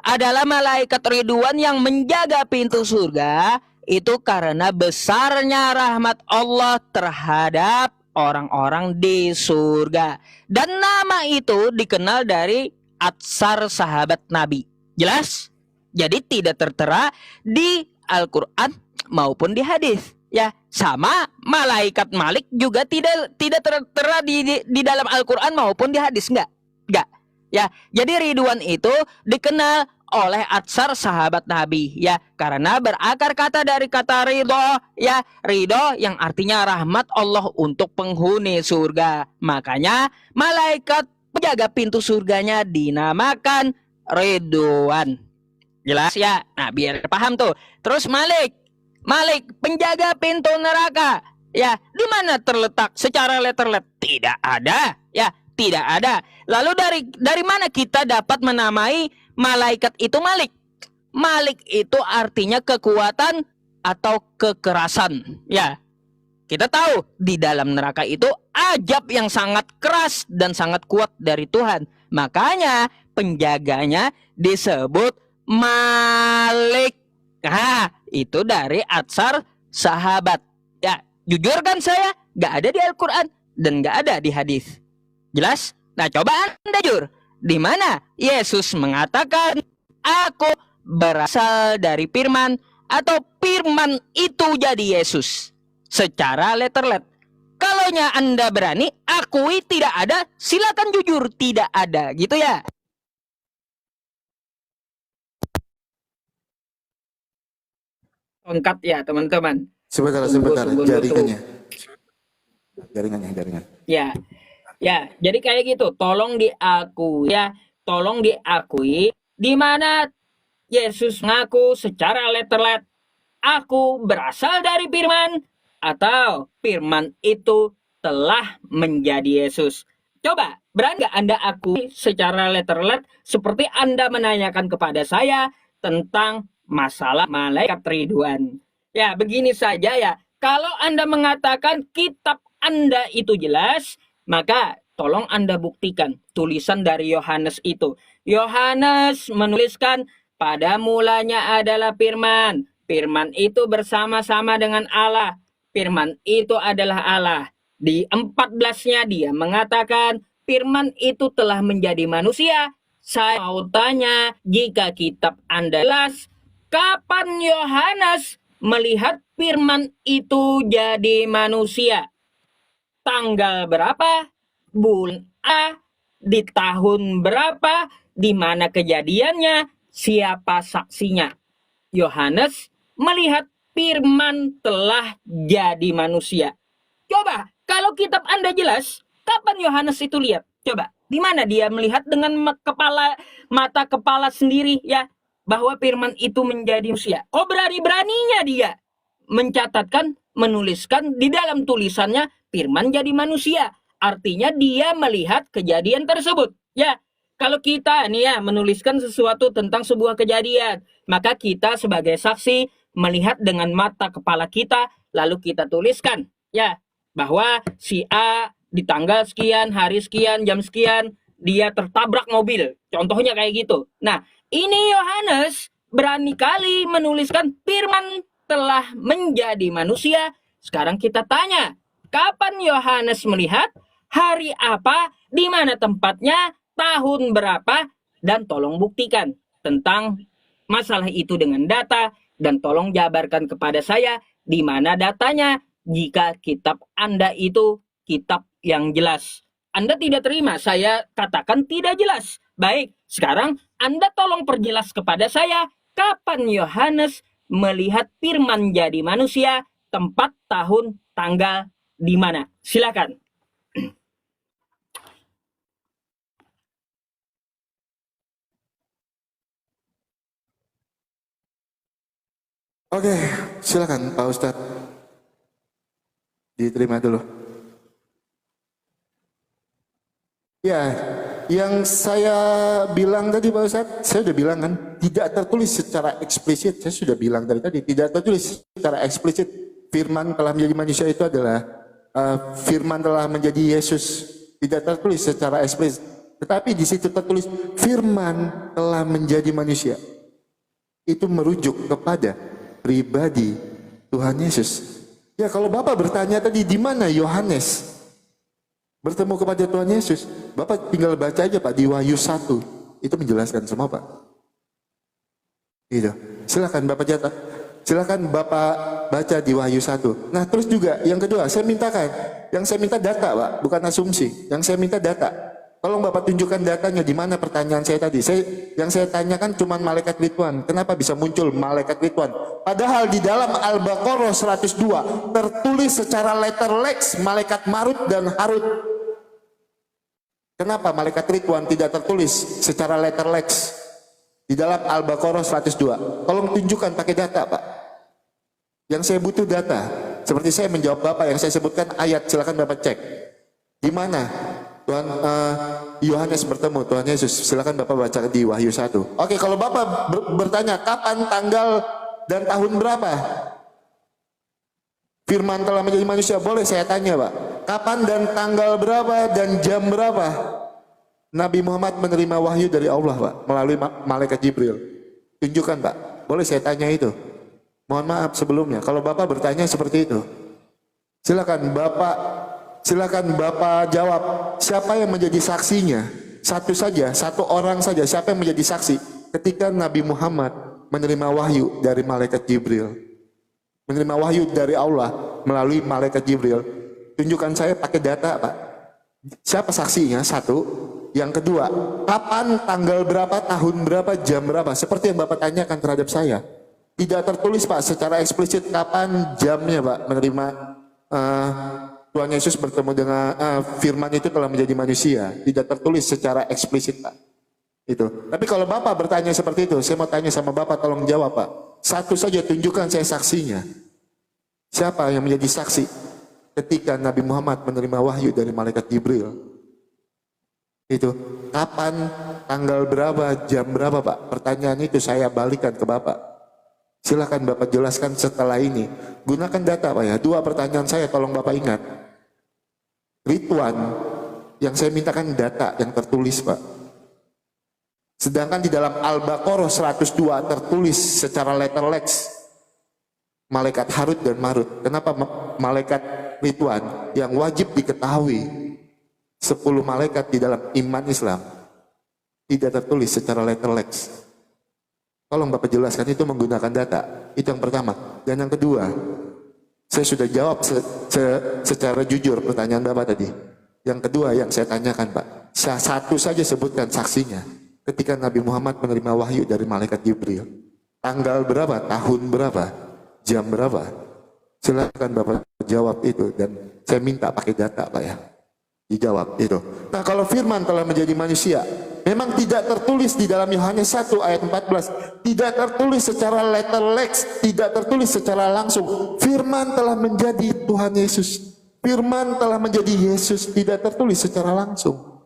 adalah malaikat Ridwan yang menjaga pintu surga. Itu karena besarnya rahmat Allah terhadap orang-orang di surga. Dan nama itu dikenal dari atsar sahabat Nabi. Jelas? Jadi tidak tertera di Al-Quran maupun di hadis. Ya, sama malaikat Malik juga tidak tertera di dalam Al-Quran maupun di hadis, enggak. Ya, jadi Ridwan itu dikenal oleh atsar sahabat Nabi, ya, karena berakar kata dari kata ridho, ya, ridho yang artinya rahmat Allah untuk penghuni surga. Makanya malaikat penjaga pintu surganya dinamakan Ridwan. Jelas ya? Nah, biar paham tuh. Terus Malik, penjaga pintu neraka. Ya, di mana terletak secara letterlet? Tidak ada. Ya, tidak ada. Lalu dari mana kita dapat menamai malaikat itu Malik? Malik itu artinya kekuatan atau kekerasan. Ya, kita tahu di dalam neraka itu azab yang sangat keras dan sangat kuat dari Tuhan. Makanya penjaganya disebut Malik. Nah, itu dari atsar sahabat. Ya, jujur kan saya gak ada di Al-Quran dan gak ada di hadis. Jelas? Nah, coba Anda jujur. Di mana Yesus mengatakan, aku berasal dari firman, atau firman itu jadi Yesus? Secara letterlet. Kalaunya Anda berani akui tidak ada, silakan jujur tidak ada, gitu ya. Tongkat ya teman-teman. Sebentar, jaringannya. Jaringan. Ya, jadi kayak gitu. Tolong diakui ya, tolong diakui di mana Yesus ngaku secara letterlet, aku berasal dari firman, atau firman itu telah menjadi Yesus. Coba, berani nggak Anda akui secara letterlet seperti Anda menanyakan kepada saya tentang masalah malaikat Ridwan. Ya, begini saja ya. Kalau Anda mengatakan kitab Anda itu jelas, maka tolong Anda buktikan tulisan dari Yohanes itu. Yohanes menuliskan, pada mulanya adalah firman. Firman itu bersama-sama dengan Allah. Firman itu adalah Allah. Di 14-nya dia mengatakan, firman itu telah menjadi manusia. Saya mau tanya, jika kitab Anda jelas, kapan Yohanes melihat firman itu jadi manusia? Tanggal berapa? Bulan A? Di tahun berapa? Di mana kejadiannya? Siapa saksinya? Yohanes melihat firman telah jadi manusia. Coba, kalau kitab Anda jelas, kapan Yohanes itu lihat? Coba, di mana dia melihat dengan mata kepala sendiri ya, bahwa firman itu menjadi manusia? Oh, berani-beraninya dia mencatatkan, menuliskan di dalam tulisannya firman jadi manusia. Artinya dia melihat kejadian tersebut. Ya, kalau kita nih ya menuliskan sesuatu tentang sebuah kejadian, maka kita sebagai saksi melihat dengan mata kepala kita, lalu kita tuliskan ya bahwa si A di tanggal sekian, hari sekian, jam sekian, dia tertabrak mobil. Contohnya kayak gitu. Nah, ini Yohanes berani kali menuliskan firman telah menjadi manusia. Sekarang kita tanya, kapan Yohanes melihat? Hari apa? Di mana tempatnya? Tahun berapa? Dan tolong buktikan tentang masalah itu dengan data. Dan tolong jabarkan kepada saya di mana datanya jika kitab Anda itu kitab yang jelas. Anda tidak terima, saya katakan tidak jelas. Baik, sekarang Anda tolong perjelas kepada saya kapan Yohanes melihat firman jadi manusia, tempat, tahun, tanggal, di mana. Silakan. Oke, silakan Pak Ustadz. Diterima dulu. Ya, yang saya bilang tadi Pak Ustadz, saya sudah bilang kan, tidak tertulis secara eksplisit, saya sudah bilang dari tadi, tidak tertulis secara eksplisit, firman telah menjadi manusia itu adalah, firman telah menjadi Yesus, tidak tertulis secara eksplisit, tetapi di situ tertulis, firman telah menjadi manusia, itu merujuk kepada pribadi Tuhan Yesus. Ya kalau Bapak bertanya tadi, di mana Yohanes bertemu kepada Tuhan Yesus, Bapak tinggal baca aja Pak di Wahyu 1, itu menjelaskan semua Pak. Gitu. Silakan Bapak catat. Silakan Bapak baca di Wahyu 1. Nah, terus juga yang kedua, saya mintakan, yang saya minta data Pak, bukan asumsi. Yang saya minta data. Tolong Bapak tunjukkan datanya di mana pertanyaan saya tadi. Yang saya tanyakan cuma malaikat Ridwan. Kenapa bisa muncul malaikat Ridwan? Padahal di dalam Al-Baqarah 102 tertulis secara letter lex malaikat Marut dan Harut. Kenapa malaikat Ridwan tidak tertulis secara letter lex di dalam Al-Baqarah 102? Tolong tunjukkan pakai data Pak. Yang saya butuh data. Seperti saya menjawab Bapak yang saya sebutkan ayat, silakan Bapak cek. Di mana Tuhan Yohanes bertemu Tuhan Yesus? Silakan Bapak baca di Wahyu 1. Oke, kalau Bapak bertanya kapan, tanggal, dan tahun berapa firman telah menjadi manusia, boleh saya tanya Pak, kapan dan tanggal berapa dan jam berapa Nabi Muhammad menerima wahyu dari Allah Pak melalui malaikat Jibril? Tunjukkan Pak, boleh saya tanya itu? Mohon maaf sebelumnya kalau Bapak bertanya seperti itu. Silakan Bapak jawab, siapa yang menjadi saksinya? Satu saja, satu orang saja, siapa yang menjadi saksi ketika Nabi Muhammad menerima wahyu dari malaikat Jibril, menerima wahyu dari Allah melalui malaikat Jibril? Tunjukkan saya pakai data Pak. Siapa saksinya? Satu. Yang kedua, kapan, tanggal berapa, tahun berapa, jam berapa? Seperti yang Bapak tanyakan terhadap saya. Tidak tertulis Pak secara eksplisit kapan, jamnya Pak menerima Tuhan Yesus bertemu dengan firman itu telah menjadi manusia. Tidak tertulis secara eksplisit Pak. Itu. Tapi kalau Bapak bertanya seperti itu, saya mau tanya sama Bapak, tolong jawab Pak. Satu saja tunjukkan saya saksinya. Siapa yang menjadi saksi ketika Nabi Muhammad menerima wahyu dari malaikat Jibril? Itu. Kapan, tanggal berapa, jam berapa Pak? Pertanyaan itu saya balikan ke Bapak. Silakan Bapak jelaskan setelah ini. Gunakan data Pak ya. Dua pertanyaan saya tolong Bapak ingat. Ridwan, yang saya mintakan data yang tertulis Pak. Sedangkan di dalam Al-Baqarah 102 tertulis secara letter lex malaikat Harut dan Marut. Kenapa malaikat Ridwan yang wajib diketahui 10 malaikat di dalam iman Islam tidak tertulis secara letter lex? Tolong Bapak jelaskan itu menggunakan data. Itu yang pertama. Dan yang kedua, saya sudah jawab secara jujur pertanyaan Bapak tadi. Yang kedua yang saya tanyakan Pak, satu saja sebutkan saksinya ketika Nabi Muhammad menerima wahyu dari malaikat Jibril. Tanggal berapa, tahun berapa, jam berapa? Silakan Bapak jawab itu dan saya minta pakai data Pak ya. Dijawab itu. Nah kalau firman telah menjadi manusia, memang tidak tertulis di dalam Yohanes 1 ayat 14. Tidak tertulis secara letter lex, tidak tertulis secara langsung. Firman telah menjadi Tuhan Yesus. Firman telah menjadi Yesus, tidak tertulis secara langsung.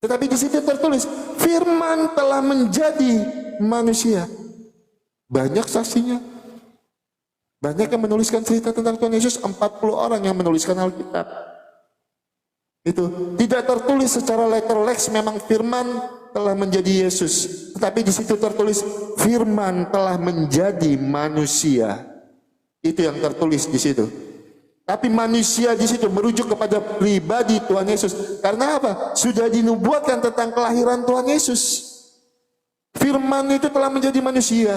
Tetapi di situ tertulis, firman telah menjadi manusia. Banyak saksinya. Banyak yang menuliskan cerita tentang Tuhan Yesus, 40 orang yang menuliskan Alkitab. Itu tidak tertulis secara letter lex memang firman telah menjadi Yesus. Tetapi di situ tertulis firman telah menjadi manusia. Itu yang tertulis di situ. Tapi manusia di situ merujuk kepada pribadi Tuhan Yesus. Karena apa? Sudah dinubuatkan tentang kelahiran Tuhan Yesus. Firman itu telah menjadi manusia.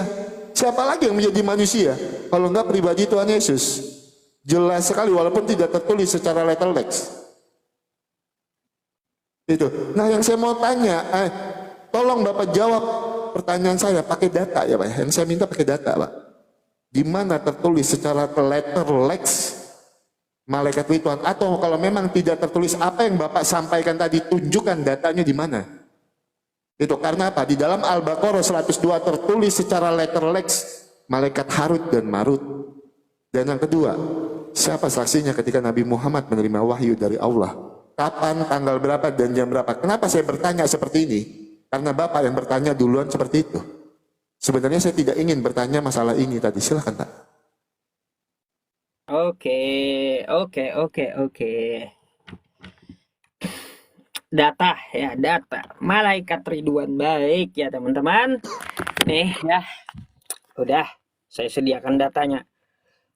Siapa lagi yang menjadi manusia? Kalau enggak pribadi Tuhan Yesus. Jelas sekali walaupun tidak tertulis secara letter lex. Itu. Nah yang saya mau tanya, tolong Bapak jawab pertanyaan saya pakai data ya Pak. Yang saya minta pakai data Pak. Di mana tertulis secara letter lex malaikat Ridwan, atau kalau memang tidak tertulis apa yang Bapak sampaikan tadi, tunjukkan datanya di mana. Itu karena apa? Di dalam Al-Baqarah 102 tertulis secara letter lex malaikat Harut dan Marut. Dan yang kedua, siapa saksinya ketika Nabi Muhammad menerima wahyu dari Allah? Kapan, tanggal berapa, dan jam berapa? Kenapa saya bertanya seperti ini? Karena Bapak yang bertanya duluan seperti itu. Sebenarnya saya tidak ingin bertanya masalah ini tadi. Silahkan Pak. Oke, oke. Data ya, data. Malaikat Ridwan, baik ya teman-teman. Nih ya, udah saya sediakan datanya.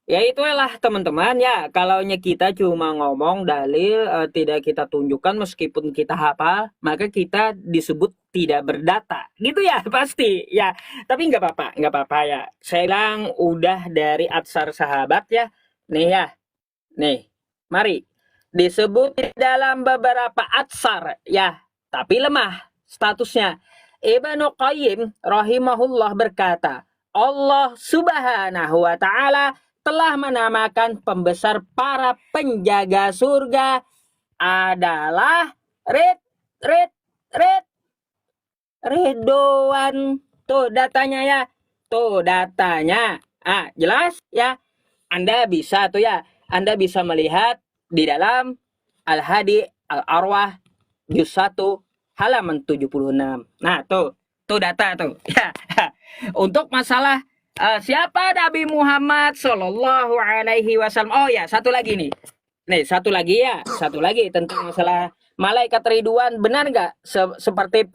Ya itulah teman-teman ya, kalaunya kita cuma ngomong dalil tidak kita tunjukkan meskipun kita hafal, maka kita disebut tidak berdata. Gitu ya pasti ya. Tapi nggak apa-apa ya. Saya bilang udah dari Atsar Sahabat ya. Nih ya. Nih, mari disebut di dalam beberapa atsar ya, tapi lemah statusnya. Ibnu Qayyim rahimahullah berkata, Allah Subhanahu wa taala telah menamakan pembesar para penjaga surga adalah Ridwan. Tuh datanya ya. Tuh datanya. Jelas ya. Anda bisa tuh ya. Anda bisa melihat di dalam Al-Hadi Al-Arwah juz 1 halaman 76. Nah, tuh data tuh. Ya. Untuk masalah siapa Nabi Muhammad Shallallahu alaihi wasallam. Oh ya, satu lagi nih. Nih, satu lagi tentang masalah malaikat Ridwan. Benar nggak seperti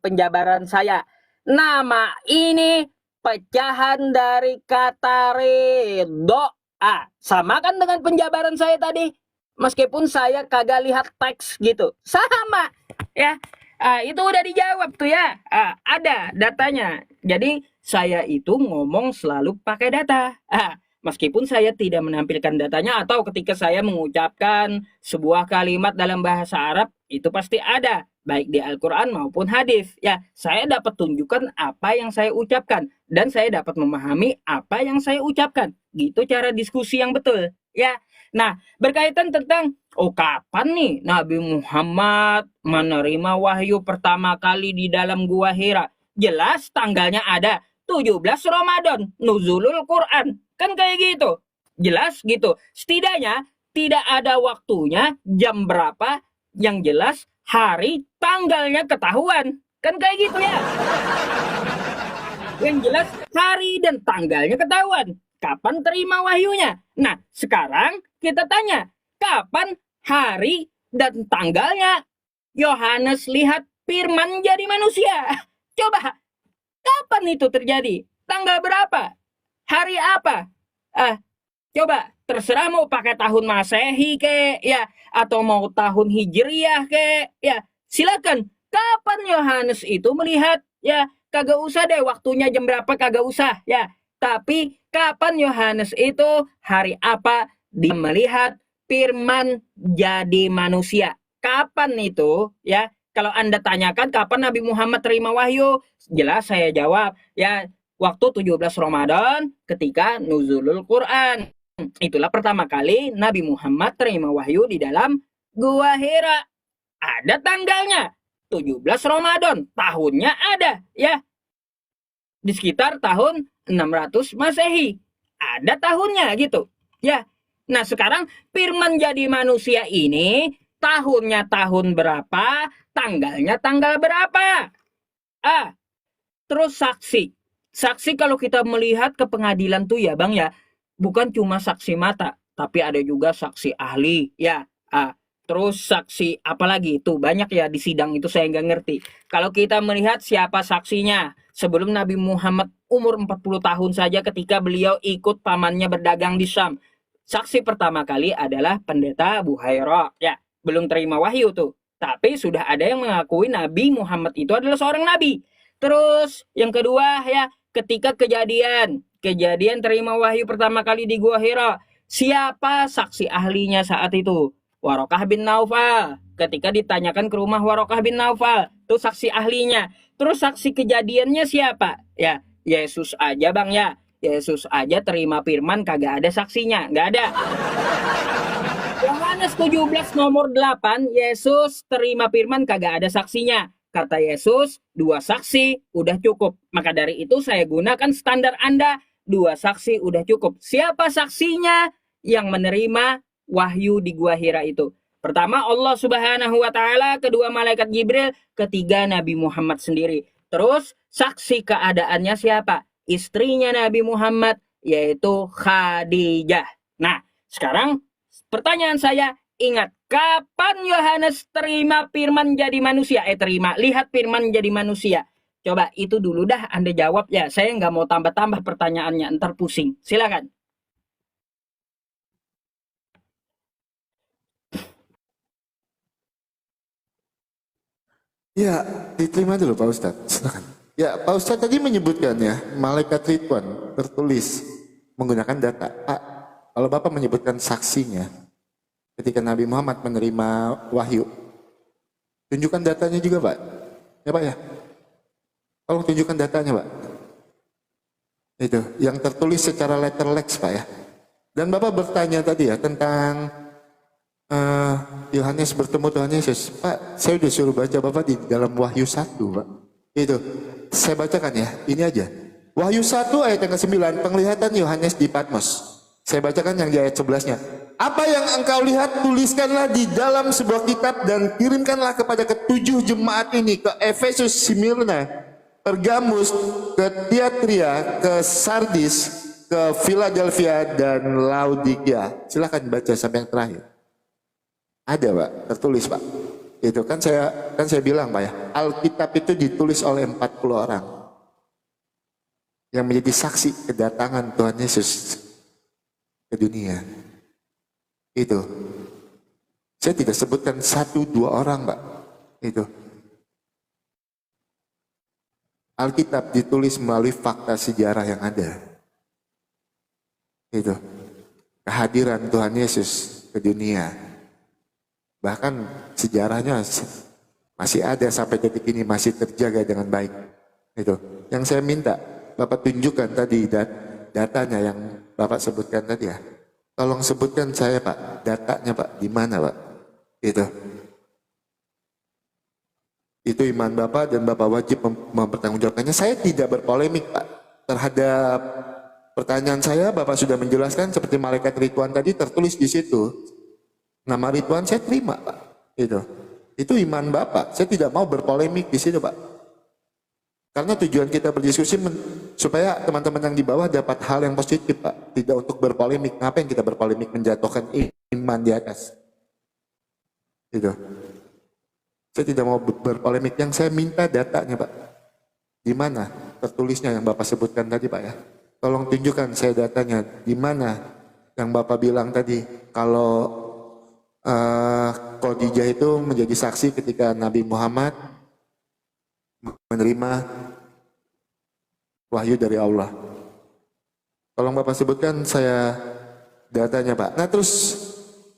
penjabaran saya? Nama ini pecahan dari kata ridho. Sama kan dengan penjabaran saya tadi. Meskipun saya kagak lihat teks gitu. Sama. Ya. Itu udah dijawab tuh ya. Ada datanya. Jadi saya itu ngomong selalu pakai data. Meskipun saya tidak menampilkan datanya atau ketika saya mengucapkan sebuah kalimat dalam bahasa Arab, itu pasti ada. Baik di Al-Quran maupun hadis. Ya, saya dapat tunjukkan apa yang saya ucapkan. Dan saya dapat memahami apa yang saya ucapkan. Gitu cara diskusi yang betul. Ya. Nah, berkaitan tentang kapan nih Nabi Muhammad menerima wahyu pertama kali di dalam Gua Hira? Jelas tanggalnya ada. 17 Ramadan, nuzulul Quran. Kan kayak gitu. Jelas gitu. Setidaknya tidak ada waktunya, jam berapa, yang jelas hari, tanggalnya ketahuan. Kan kayak gitu ya. Yang jelas hari dan tanggalnya ketahuan. Kapan terima wahyunya? Nah, sekarang kita tanya, kapan hari dan tanggalnya Yohanes lihat firman jadi manusia? Coba, kapan itu terjadi? Tanggal berapa? Hari apa? Coba, terserah mau pakai tahun Masehi ke, ya, atau mau tahun Hijriah ke, ya, silakan. Kapan Yohanes itu melihat? Ya, kagak usah deh waktunya jam berapa, kagak usah, ya. Tapi kapan Yohanes itu hari apa dia melihat firman jadi manusia? Kapan itu? Ya, kalau Anda tanyakan kapan Nabi Muhammad terima wahyu, jelas saya jawab, ya, waktu 17 Ramadan ketika nuzulul Quran. Itulah pertama kali Nabi Muhammad terima wahyu di dalam Gua Hira. Ada tanggalnya. 17 Ramadan. Tahunnya ada. Ya. Di sekitar tahun 600 Masehi. Ada tahunnya gitu. Ya. Nah sekarang firman jadi manusia ini tahunnya tahun berapa, tanggalnya tanggal berapa. Terus saksi. Saksi kalau kita melihat ke pengadilan tuh ya Bang ya, bukan cuma saksi mata, tapi ada juga saksi ahli, ya. Terus saksi apalagi itu banyak ya di sidang itu saya nggak ngerti. Kalau kita melihat siapa saksinya, sebelum Nabi Muhammad umur 40 tahun saja ketika beliau ikut pamannya berdagang di Syam. Saksi pertama kali adalah pendeta Buhairah, ya. Belum terima wahyu tuh, tapi sudah ada yang mengakui Nabi Muhammad itu adalah seorang nabi. Terus yang kedua ya, ketika kejadian terima wahyu pertama kali di Gua Hira, siapa saksi ahlinya saat itu? Warokah bin Naufal. Ketika ditanyakan ke rumah Warokah bin Naufal, itu saksi ahlinya. Terus saksi kejadiannya siapa? Ya, Yesus aja Bang ya. Yesus aja terima firman kagak ada saksinya, nggak ada. Yohanes 17 nomor 8, Yesus terima firman kagak ada saksinya. Kata Yesus, 2 saksi udah cukup. Maka dari itu saya gunakan standar Anda 2 saksi udah cukup. Siapa saksinya yang menerima wahyu di Gua Hira itu? Pertama Allah Subhanahu wa taala, kedua malaikat Jibril, ketiga Nabi Muhammad sendiri. Terus saksi keadaannya siapa? Istrinya Nabi Muhammad, yaitu Khadijah. Nah, sekarang pertanyaan saya, ingat kapan Yohanes terima firman jadi manusia? Lihat firman jadi manusia. Coba itu dulu dah Anda jawab ya. Saya nggak mau tambah-tambah pertanyaannya, ntar pusing. Silakan. Ya, diterima dulu Pak Ustadz. Silakan. Ya, Pak Ustadz tadi menyebutkan ya, malaikat Ridwan tertulis menggunakan data. Pak, kalau Bapak menyebutkan saksinya ketika Nabi Muhammad menerima wahyu, tunjukkan datanya juga Pak. Ya Pak ya. Tolong tunjukkan datanya Pak. Itu, yang tertulis secara letterlex Pak ya. Dan Bapak bertanya tadi ya tentang Yohanes bertemu Tuhan Yesus. Pak, saya udah suruh baca Bapak di dalam Wahyu 1 Pak. Itu, saya bacakan ya, ini aja. Wahyu 1 ayat yang ke-9, penglihatan Yohanes di Patmos. Saya bacakan yang di ayat 11-nya. Apa yang engkau lihat, tuliskanlah di dalam sebuah kitab dan kirimkanlah kepada ketujuh jemaat ini, ke Efesus, Smyrna, Pergamus, ke Tiatira, ke Sardis, ke Philadelphia, dan Laodikia. Silahkan baca sampai yang terakhir. Ada Pak, tertulis Pak. Itu kan saya bilang Pak ya, Alkitab itu ditulis oleh 40 orang yang menjadi saksi kedatangan Tuhan Yesus ke dunia. Itu. Saya tidak sebutkan 1-2 orang Pak. Itu. Alkitab ditulis melalui fakta sejarah yang ada. Itu. Kehadiran Tuhan Yesus ke dunia. Bahkan sejarahnya masih ada sampai detik ini, masih terjaga dengan baik. Itu. Yang saya minta Bapak tunjukkan tadi datanya yang Bapak sebutkan tadi ya. Tolong sebutkan saya Pak, datanya Pak, di mana Pak? Itu. Itu iman Bapak dan Bapak wajib mempertanggungjawabkannya. Saya tidak berpolemik Pak terhadap pertanyaan saya. Bapak sudah menjelaskan seperti malaikat Ridwan tadi tertulis di situ. Nama Ridwan saya terima Pak. Itu iman Bapak. Saya tidak mau berpolemik di situ Pak. Karena tujuan kita berdiskusi supaya teman-teman yang di bawah dapat hal yang positif Pak. Tidak untuk berpolemik. Ngapain kita berpolemik menjatuhkan iman di atas? Itu. Saya tidak mau berpolemik. Yang saya minta datanya Pak. Di mana tertulisnya yang Bapak sebutkan tadi Pak ya. Tolong tunjukkan saya datanya. Di mana yang Bapak bilang tadi. Kalau Khadijah itu menjadi saksi ketika Nabi Muhammad menerima wahyu dari Allah. Tolong Bapak sebutkan saya datanya Pak. Nah terus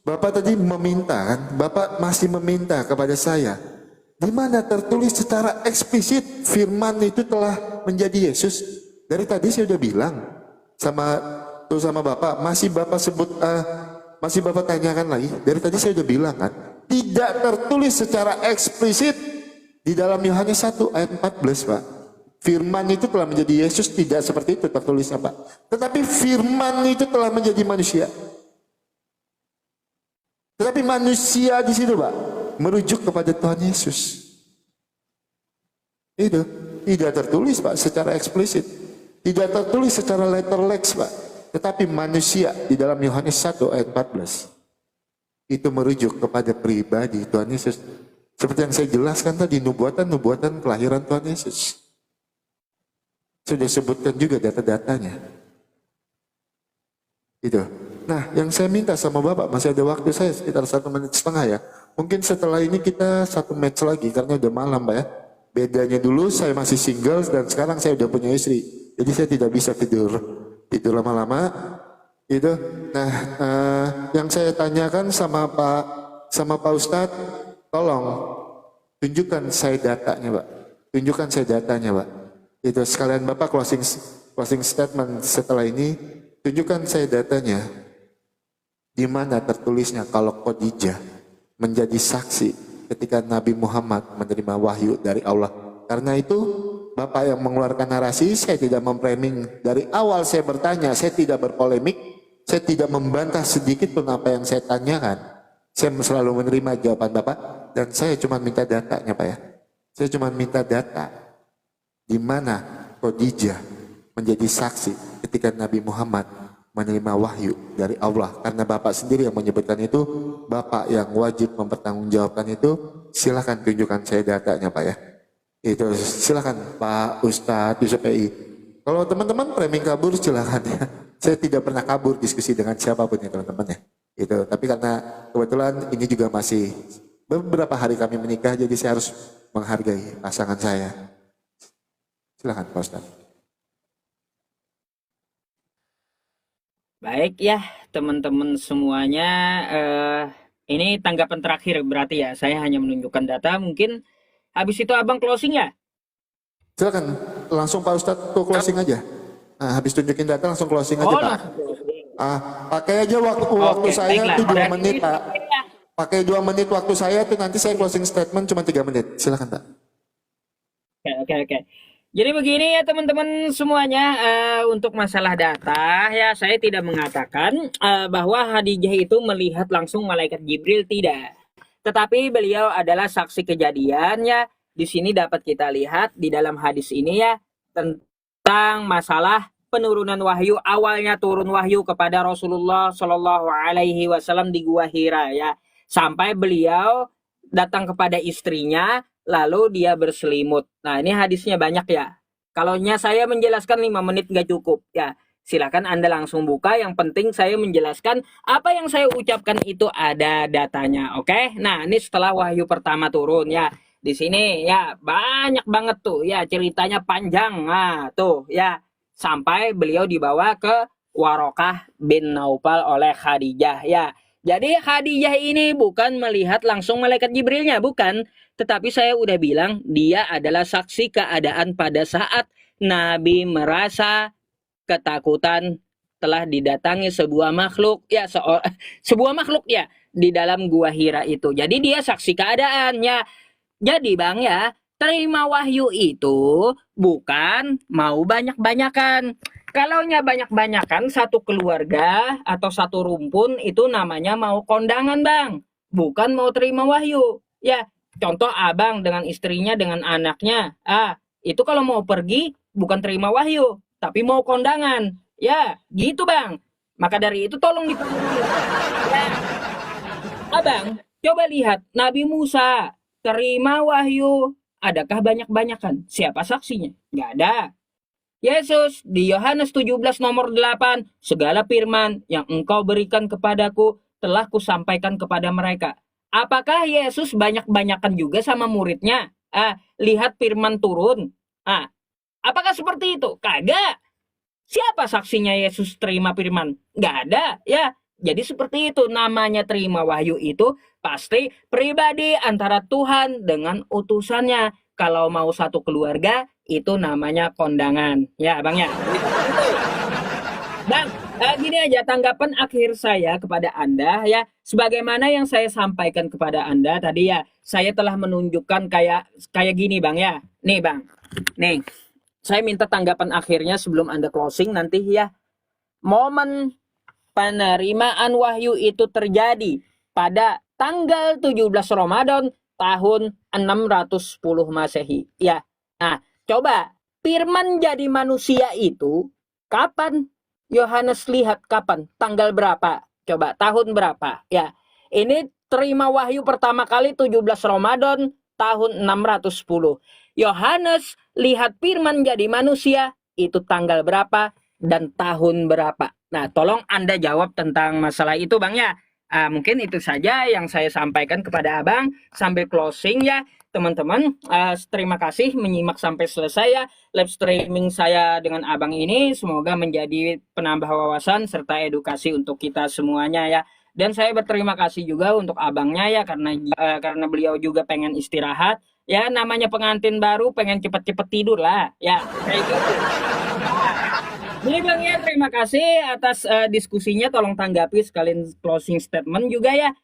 Bapak tadi meminta kan, Bapak masih meminta kepada saya, di mana tertulis secara eksplisit firman itu telah menjadi Yesus. Dari tadi saya sudah bilang sama Bapak, masih Bapak sebut, masih Bapak tanyakan lagi. Dari tadi saya sudah bilang kan, tidak tertulis secara eksplisit di dalam Yohanes 1 ayat 14 Pak. Firman itu telah menjadi Yesus, tidak seperti itu tertulisnya Pak. Tetapi firman itu telah menjadi manusia. Tetapi manusia di situ Pak merujuk kepada Tuhan Yesus. Itu tidak tertulis Pak secara eksplisit, tidak tertulis secara letterlex Pak. Tetapi manusia di dalam Yohanes 1 ayat 14 itu merujuk kepada pribadi Tuhan Yesus. Seperti yang saya jelaskan tadi, nubuatan kelahiran Tuhan Yesus. Sudah sebutkan juga data-datanya. Itu. Nah, yang saya minta sama Bapak, masih ada waktu saya sekitar 1,5 menit ya. Mungkin setelah ini kita 1 match lagi karena udah malam Pak ya. Bedanya dulu saya masih single dan sekarang saya udah punya istri. Jadi saya tidak bisa tidur lama-lama. Itu. Nah, yang saya tanyakan sama Pak Ustadz, tolong tunjukkan saya datanya Pak. Tunjukkan saya datanya Pak. Itu sekalian Bapak closing statement setelah ini, tunjukkan saya datanya. Di mana tertulisnya kalau Khadijah menjadi saksi ketika Nabi Muhammad menerima wahyu dari Allah Karena itu Bapak yang mengeluarkan narasi, saya tidak memframing. Dari awal saya bertanya, saya tidak berpolemik, saya tidak membantah sedikit pun apa yang saya tanyakan. Saya selalu menerima jawaban Bapak, dan saya cuma minta datanya Pak ya. Saya cuma minta data di mana Khadijah menjadi saksi ketika Nabi Muhammad menerima wahyu dari Allah. Karena Bapak sendiri yang menyebutkan itu, Bapak yang wajib mempertanggungjawabkan itu, silakan tunjukkan saya datanya Pak ya. Itu silakan Pak Ustadz Yusuf PI. Kalau teman-teman framing kabur silakan ya. Saya tidak pernah kabur diskusi dengan siapapun ya teman-teman ya. Itu. Tapi karena kebetulan ini juga masih beberapa hari kami menikah, jadi saya harus menghargai pasangan saya. Silakan Pak Ustadz. Baik ya teman-teman semuanya, ini tanggapan terakhir berarti ya. Saya hanya menunjukkan data, mungkin habis itu abang closing ya. Silakan langsung Pak Ustadz tuh closing aja. Nah, habis tunjukin data langsung closing aja Oh, Pak. langsung closing. Pakai aja waktu saya baiklah. tuh 2 Berarti menit Pak. ya. Pakai 2 menit waktu saya tuh, nanti saya closing statement cuma 3 menit. Silakan Pak. Oke. Jadi begini ya teman-teman semuanya, untuk masalah data ya, saya tidak mengatakan bahwa Khadijah itu melihat langsung malaikat Jibril, tidak. Tetapi beliau adalah saksi kejadian ya. Di sini dapat kita lihat di dalam hadis ini ya, tentang masalah penurunan wahyu. Awalnya turun wahyu kepada Rasulullah Shallallahu Alaihi Wasallam di Gua Hira ya, sampai beliau datang kepada istrinya, lalu dia berselimut. Nah, ini hadisnya banyak ya. Kalau saya menjelaskan 5 menit nggak cukup ya. Silakan Anda langsung buka. Yang penting saya menjelaskan apa yang saya ucapkan itu ada datanya. Oke? Nah, ini setelah wahyu pertama turun ya. Di sini ya banyak banget tuh ya, ceritanya panjang. Nah, tuh ya, sampai beliau dibawa ke Warokah bin Naufal oleh Khadijah ya. Jadi Khadijah ini bukan melihat langsung malaikat Jibrilnya, bukan. Tetapi saya udah bilang dia adalah saksi keadaan pada saat Nabi merasa ketakutan telah didatangi sebuah makhluk ya, sebuah makhluk ya di dalam Gua Hira itu. Jadi dia saksi keadaannya. Jadi Bang ya, terima wahyu itu bukan mau banyak-banyakan. Kalaunya banyak-banyakan satu keluarga atau satu rumpun itu namanya mau kondangan Bang, bukan mau terima wahyu. Ya, contoh abang dengan istrinya dengan anaknya, itu kalau mau pergi bukan terima wahyu, tapi mau kondangan. Ya, gitu Bang. Maka dari itu tolong diperhatikan. Ya, abang, coba lihat Nabi Musa terima wahyu, adakah banyak-banyakan? Siapa saksinya? Nggak ada. Yesus di Yohanes 17 nomor 8, segala firman yang engkau berikan kepadaku telah kusampaikan kepada mereka. Apakah Yesus banyak-banyakan juga sama muridnya? Lihat firman turun. Apakah seperti itu? Kagak. Siapa saksinya Yesus terima firman? Nggak ada ya. Jadi seperti itu, namanya terima wahyu itu pasti pribadi antara Tuhan dengan utusannya. Kalau mau satu keluarga itu namanya kondangan. Ya Bang ya. Bang, gini aja tanggapan akhir saya kepada Anda ya. Sebagaimana yang saya sampaikan kepada Anda tadi ya, saya telah menunjukkan kayak gini Bang ya. Nih Bang. Nih. Saya minta tanggapan akhirnya sebelum Anda closing nanti ya. Momen penerimaan wahyu itu terjadi pada tanggal 17 Ramadan tahun 610 Masehi. Ya. Nah, coba firman jadi manusia itu kapan? Yohanes lihat kapan? Tanggal berapa? Coba tahun berapa? Ya. Ini terima wahyu pertama kali 17 Ramadan tahun 610. Yohanes lihat firman jadi manusia itu tanggal berapa dan tahun berapa? Nah, tolong Anda jawab tentang masalah itu Bang ya. Mungkin itu saja yang saya sampaikan kepada Abang sambil closing ya teman-teman. Terima kasih menyimak sampai selesai ya live streaming saya dengan Abang ini. Semoga menjadi penambah wawasan serta edukasi untuk kita semuanya ya. Dan saya berterima kasih juga untuk abangnya ya, karena beliau juga pengen istirahat. Ya namanya pengantin baru pengen cepet-cepet tidur lah ya kayak gitu. Jadi Bang ya, terima kasih atas diskusinya. Tolong tanggapi sekalian closing statement juga ya.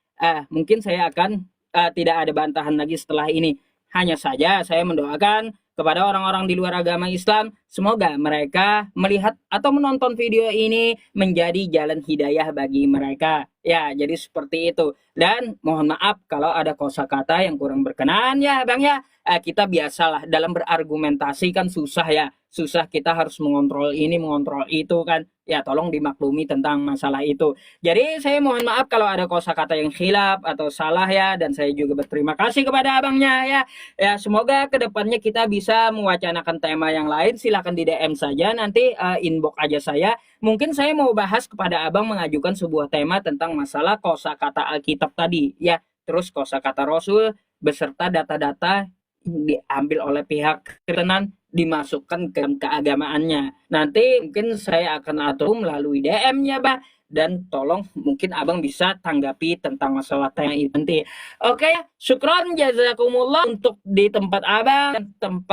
Mungkin saya akan tidak ada bantahan lagi setelah ini. Hanya saja saya mendoakan kepada orang-orang di luar agama Islam, semoga mereka melihat atau menonton video ini menjadi jalan hidayah bagi mereka. Ya, jadi seperti itu. Dan mohon maaf kalau ada kosakata yang kurang berkenan ya Bang ya. Kita biasalah dalam berargumentasi kan susah ya. Susah, kita harus mengontrol ini, mengontrol itu kan. Ya, tolong dimaklumi tentang masalah itu. Jadi saya mohon maaf kalau ada kosakata yang khilaf atau salah ya, dan saya juga berterima kasih kepada abangnya ya. Ya, semoga kedepannya kita bisa mewacanakan tema yang lain. Silahkan di DM saja, nanti inbox aja saya. Mungkin saya mau bahas kepada abang mengajukan sebuah tema tentang masalah kosakata Alkitab tadi ya. Terus kosakata Rasul beserta data-data diambil oleh pihak Kristen dimasukkan ke keagamaannya. Nanti mungkin saya akan atur melalui DM-nya, Bah. Dan tolong mungkin abang bisa tanggapi tentang masalah tema itu nanti. Oke, syukron jazakumullah untuk di tempat abang dan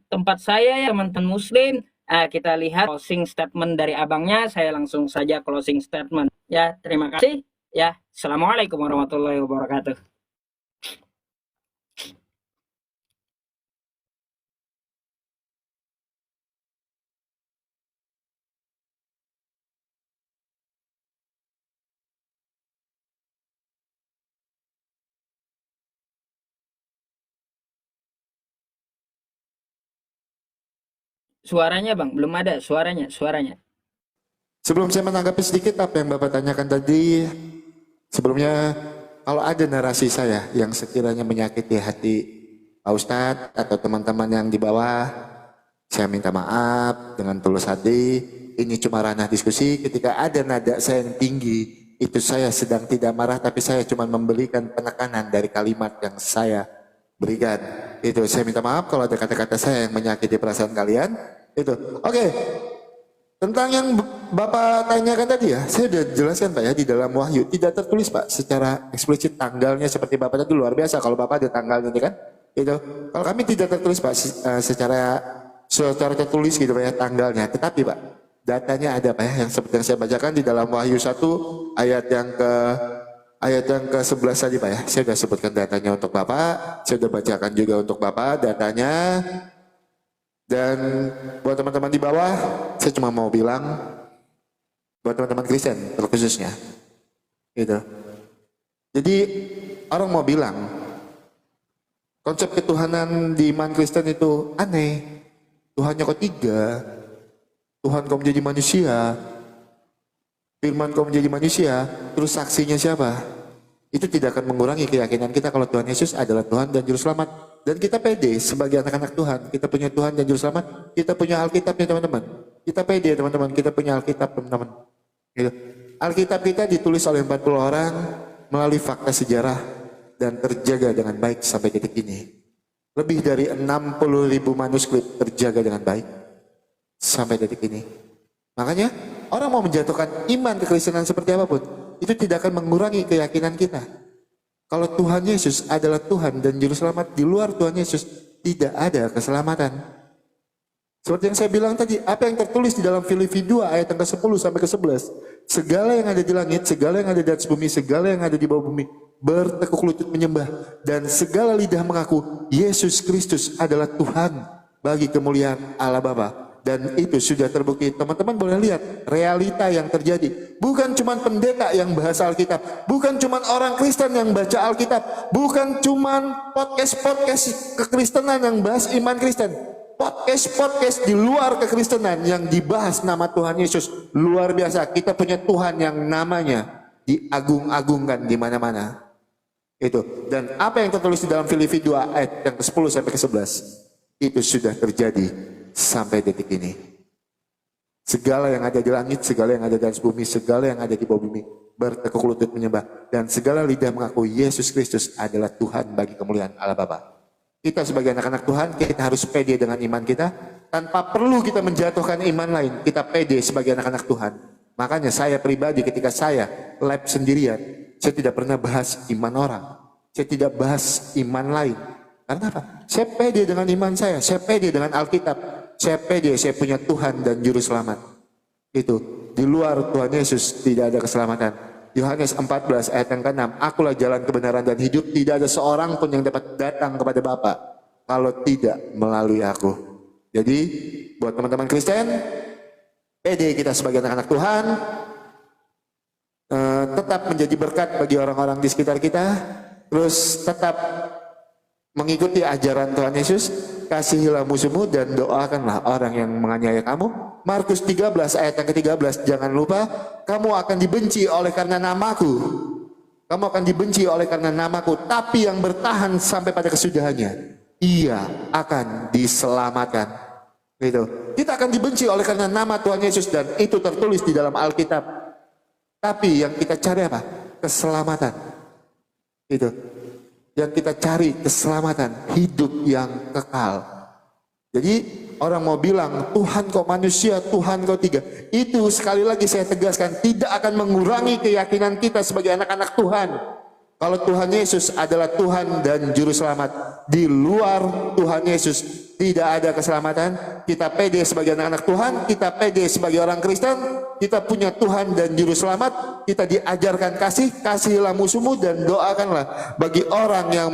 tempat saya ya teman-teman muslim. Kita lihat closing statement dari abangnya. Saya langsung saja closing statement. Ya, terima kasih. Ya, assalamualaikum warahmatullahi wabarakatuh. Suaranya bang, belum ada suaranya. Sebelum saya menanggapi sedikit apa yang Bapak tanyakan tadi, sebelumnya kalau ada narasi saya yang sekiranya menyakiti hati Pak Ustadz atau teman-teman yang di bawah, saya minta maaf dengan tulus hati. Ini cuma ranah diskusi. Ketika ada nada saya yang tinggi, itu saya sedang tidak marah, tapi saya cuma memberikan penekanan dari kalimat yang saya berikan. Itu saya minta maaf kalau ada kata-kata saya yang menyakiti perasaan kalian. Itu oke. Tentang yang Bapak tanyakan tadi ya, saya sudah jelaskan Pak ya, di dalam Wahyu tidak tertulis Pak secara eksplisit tanggalnya seperti Bapak tadi. Luar biasa kalau Bapak ada tanggalnya kan. Itu kalau kami tidak tertulis Pak secara tertulis gitu Pak ya tanggalnya. Tetapi Pak, datanya ada Pak ya, yang seperti yang saya bacakan di dalam Wahyu 1 ayat yang ke-11 tadi Pak ya. Saya sudah sebutkan datanya untuk Bapak, saya sudah bacakan juga untuk Bapak datanya. Dan buat teman-teman di bawah, saya cuma mau bilang, buat teman-teman Kristen terkhususnya, gitu. Jadi orang mau bilang, konsep ketuhanan di iman Kristen itu aneh. Tuhannya kok tiga, Tuhan kau menjadi manusia, firman kau menjadi manusia, terus saksinya siapa? Itu tidak akan mengurangi keyakinan kita kalau Tuhan Yesus adalah Tuhan dan Juru Selamat. Dan kita pede sebagai anak-anak Tuhan. Kita punya Tuhan dan Juru Selamat. Kita punya Alkitabnya teman-teman. Kita pede teman-teman. Kita punya Alkitab teman-teman. Gitu. Alkitab kita ditulis oleh 40 orang melalui fakta sejarah dan terjaga dengan baik sampai detik ini. Lebih dari 60.000 manuskrip terjaga dengan baik sampai detik ini. Makanya orang mau menjatuhkan iman kekristenan seperti apapun, itu tidak akan mengurangi keyakinan kita. Kalau Tuhan Yesus adalah Tuhan dan Juru Selamat, di luar Tuhan Yesus tidak ada keselamatan. Seperti yang saya bilang tadi, apa yang tertulis di dalam Filipi 2 ayat yang ke-10 sampai ke-11, segala yang ada di langit, segala yang ada di atas bumi, segala yang ada di bawah bumi, bertekuk lutut menyembah, dan segala lidah mengaku Yesus Kristus adalah Tuhan bagi kemuliaan Allah Bapa. Dan itu sudah terbukti. Teman-teman boleh lihat realita yang terjadi. Bukan cuma pendeta yang bahas Alkitab, bukan cuma orang Kristen yang baca Alkitab, bukan cuma podcast kekristenan yang bahas iman Kristen. Podcast di luar kekristenan yang dibahas nama Tuhan Yesus. Luar biasa. Kita punya Tuhan yang namanya diagung-agungkan di mana-mana. Itu. Dan apa yang tertulis di dalam Filipi 2 ayat yang ke-10 sampai ke-11 itu sudah terjadi sampai detik ini. Segala yang ada di langit, segala yang ada di atas bumi, segala yang ada di bawah bumi bertekuk lutut menyembah, dan segala lidah mengaku Yesus Kristus adalah Tuhan bagi kemuliaan Allah Bapa. Kita sebagai anak-anak Tuhan, kita harus pede dengan iman kita tanpa perlu kita menjatuhkan iman lain. Kita pede sebagai anak-anak Tuhan. Makanya saya pribadi ketika saya lab sendirian, saya tidak pernah bahas iman orang. Saya tidak bahas iman lain. Karena apa? Saya pede dengan iman saya pede dengan Alkitab. Saya pede, saya punya Tuhan dan Juru Selamat. Itu, di luar Tuhan Yesus tidak ada keselamatan. Yohanes 14 ayat yang ke-6, akulah jalan kebenaran dan hidup, tidak ada seorang pun yang dapat datang kepada Bapa kalau tidak melalui aku. Jadi buat teman-teman Kristen, pede kita sebagai anak-anak Tuhan, tetap menjadi berkat bagi orang-orang di sekitar kita, terus tetap mengikuti ajaran Tuhan Yesus, kasihilah musuhmu dan doakanlah orang yang menganiaya kamu. Markus 13 ayat yang ke-13, jangan lupa, kamu akan dibenci oleh karena namaku. Kamu akan dibenci oleh karena namaku, tapi yang bertahan sampai pada kesudahannya, ia akan diselamatkan. Gitu. Kita akan dibenci oleh karena nama Tuhan Yesus dan itu tertulis di dalam Alkitab. Tapi yang kita cari apa? Keselamatan. Itu. Yang kita cari keselamatan, hidup yang kekal. Jadi orang mau bilang Tuhan kau manusia, Tuhan kau tiga. Itu sekali lagi saya tegaskan tidak akan mengurangi keyakinan kita sebagai anak-anak Tuhan. Kalau Tuhan Yesus adalah Tuhan dan Juru Selamat, di luar Tuhan Yesus tidak ada keselamatan. Kita pede sebagai anak-anak Tuhan, kita pede sebagai orang Kristen, kita punya Tuhan dan Juru Selamat, kita diajarkan kasih, kasihilah musuhmu dan doakanlah bagi orang yang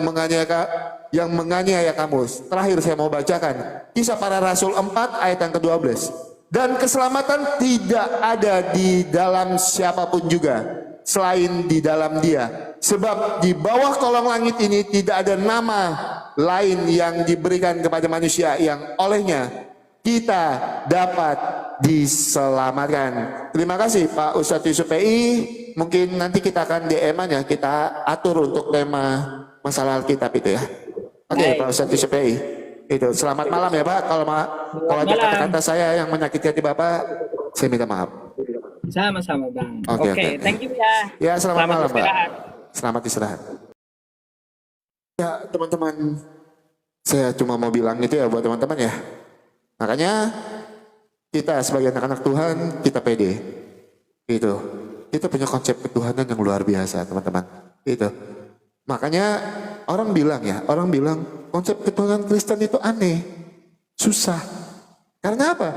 menganiaya kamu. Terakhir saya mau bacakan Kisah Para Rasul 4 ayat yang ke-12. Dan keselamatan tidak ada di dalam siapapun juga selain di dalam Dia. Sebab di bawah kolong langit ini tidak ada nama lain yang diberikan kepada manusia yang olehnya kita dapat diselamatkan. Terima kasih Pak Ustadz Yusuf PI. Mungkin nanti kita akan DM-an ya, kita atur untuk tema masalah Alkitab itu ya. Oke, Pak Ustadz Yusuf PI. Itu selamat malam ya Pak. Kalau ada kata-kata saya yang menyakiti hati Bapak, saya minta maaf. Sama-sama Bang. Oke. Thank you ya. Ya, selamat malam Pak. Istirahat. Selamat istirahat. Ya teman-teman, saya cuma mau bilang itu ya buat teman-teman ya. Makanya kita sebagai anak-anak Tuhan, kita pede. Gitu. Kita punya konsep ketuhanan yang luar biasa teman-teman. Gitu. Makanya orang bilang konsep ketuhanan Kristen itu aneh, susah. Karena apa?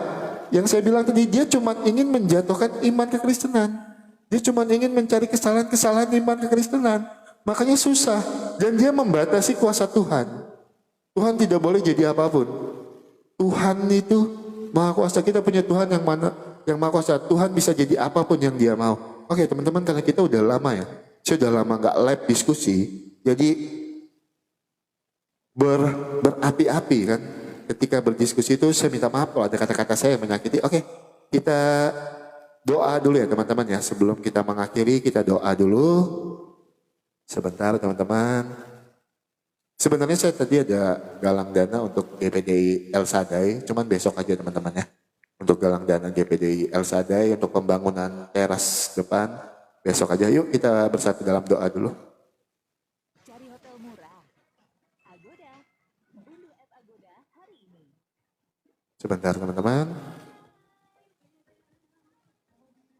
Yang saya bilang tadi, dia cuma ingin menjatuhkan iman kekristenan. Dia cuma ingin mencari kesalahan-kesalahan iman kekristenan. Makanya susah. Dan dia membatasi kuasa Tuhan. Tuhan tidak boleh jadi apapun. Tuhan itu maha kuasa. Kita punya Tuhan yang maha kuasa. Tuhan bisa jadi apapun yang dia mau. Oke teman-teman, karena kita udah lama ya. Saya udah lama gak live diskusi. Jadi berapi-api kan. Ketika berdiskusi itu saya minta maaf kalau ada kata-kata saya yang menyakiti. Oke, kita doa dulu ya teman-teman ya. Sebelum kita mengakhiri, kita doa dulu. Sebentar teman-teman. Sebenarnya saya tadi ada galang dana untuk GPDI El Sadai. Cuman besok aja teman-teman ya. Untuk galang dana GPDI El Sadai untuk pembangunan teras depan. Besok aja, yuk kita bersatu dalam doa dulu. Cari hotel murah. Agoda. Unduh app Agoda hari ini. Sebentar teman-teman.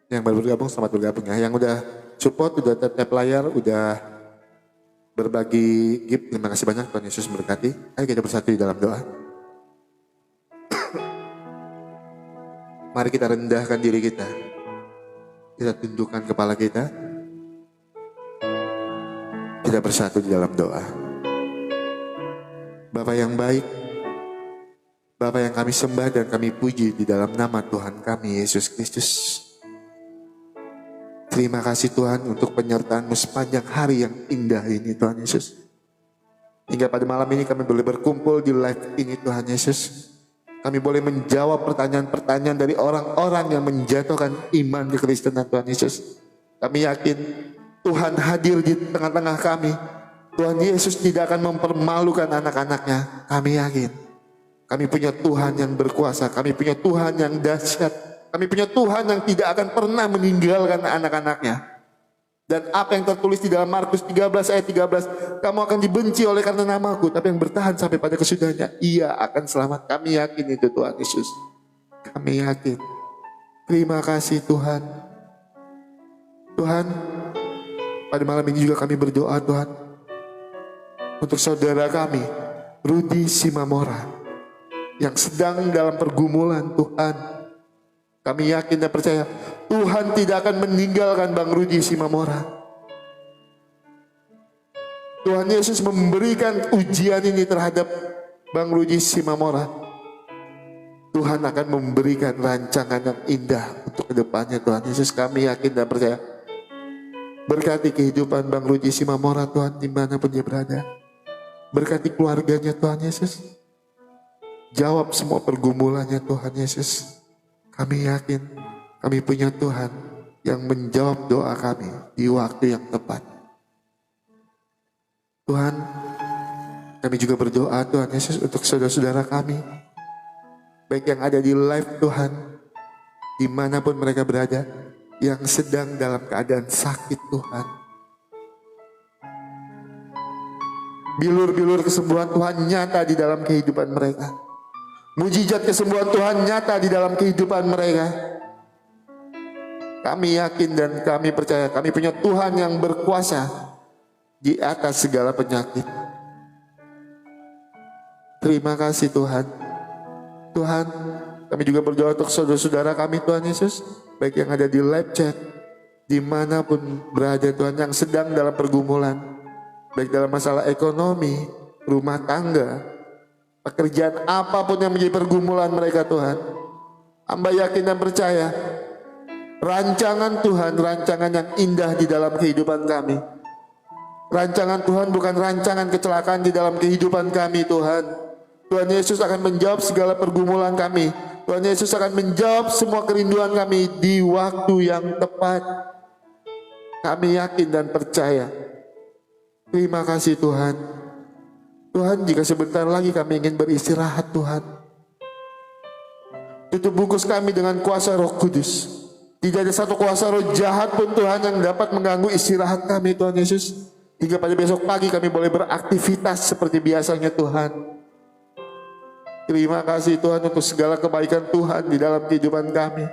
Yang baru bergabung, selamat bergabung ya. Yang udah support, udah tap layar, udah berbagi gift. Terima kasih banyak, Tuhan Yesus memberkati. Ayo kita bersatu di dalam doa. Mari kita rendahkan diri kita. Kita tundukkan kepala kita. Kita bersatu di dalam doa. Bapa yang baik, Bapa yang kami sembah dan kami puji di dalam nama Tuhan kami Yesus Kristus. Terima kasih Tuhan untuk penyertaan-Mu sepanjang hari yang indah ini Tuhan Yesus. Hingga pada malam ini kami boleh berkumpul di live ini Tuhan Yesus. Kami boleh menjawab pertanyaan-pertanyaan dari orang-orang yang menjatuhkan iman kekristenan Tuhan Yesus. Kami yakin Tuhan hadir di tengah-tengah kami. Tuhan Yesus tidak akan mempermalukan anak-anaknya. Kami yakin. Kami punya Tuhan yang berkuasa. Kami punya Tuhan yang dahsyat. Kami punya Tuhan yang tidak akan pernah meninggalkan anak-anaknya. Dan apa yang tertulis di dalam Markus 13 ayat 13. Kamu akan dibenci oleh karena namaku. Tapi yang bertahan sampai pada kesudahannya, ia akan selamat. Kami yakin itu Tuhan Yesus. Kami yakin. Terima kasih Tuhan. Tuhan, pada malam ini juga kami berdoa Tuhan. Untuk saudara kami, Rudi Simamora. Yang sedang dalam pergumulan Tuhan. Kami yakin dan percaya Tuhan tidak akan meninggalkan Bang Rudi Simamora. Tuhan Yesus memberikan ujian ini terhadap Bang Rudi Simamora, Tuhan akan memberikan rancangan yang indah untuk kedepannya Tuhan Yesus. Kami yakin dan percaya. Berkati kehidupan Bang Rudi Simamora Tuhan dimanapun dia berada. Berkati keluarganya Tuhan Yesus. Jawab semua pergumulannya Tuhan Yesus. Kami yakin kami punya Tuhan yang menjawab doa kami di waktu yang tepat. Tuhan, kami juga berdoa Tuhan Yesus untuk saudara-saudara kami, baik yang ada di live Tuhan, dimanapun mereka berada, yang sedang dalam keadaan sakit Tuhan. Bilur-bilur kesembuhan Tuhan nyata di dalam kehidupan mereka. Mujizat kesembuhan Tuhan nyata di dalam kehidupan mereka. Kami yakin dan kami percaya kami punya Tuhan yang berkuasa di atas segala penyakit. Terima kasih Tuhan. Tuhan, kami juga berdoa untuk saudara-saudara kami Tuhan Yesus, baik yang ada di live chat, dimanapun berada Tuhan, yang sedang dalam pergumulan, baik dalam masalah ekonomi, rumah tangga, pekerjaan apapun yang menjadi pergumulan mereka Tuhan. Hamba yakin dan percaya rancangan Tuhan, rancangan yang indah di dalam kehidupan kami. Rancangan Tuhan bukan rancangan kecelakaan di dalam kehidupan kami Tuhan. Tuhan Yesus akan menjawab segala pergumulan kami. Tuhan Yesus akan menjawab semua kerinduan kami di waktu yang tepat. Kami yakin dan percaya. Terima kasih Tuhan. Tuhan, jika sebentar lagi kami ingin beristirahat Tuhan, tutup bungkus kami dengan kuasa Roh Kudus. Tidak ada satu kuasa roh jahat pun Tuhan yang dapat mengganggu istirahat kami Tuhan Yesus. Hingga pada besok pagi kami boleh beraktivitas seperti biasanya Tuhan. Terima kasih Tuhan untuk segala kebaikan Tuhan di dalam kehidupan kami.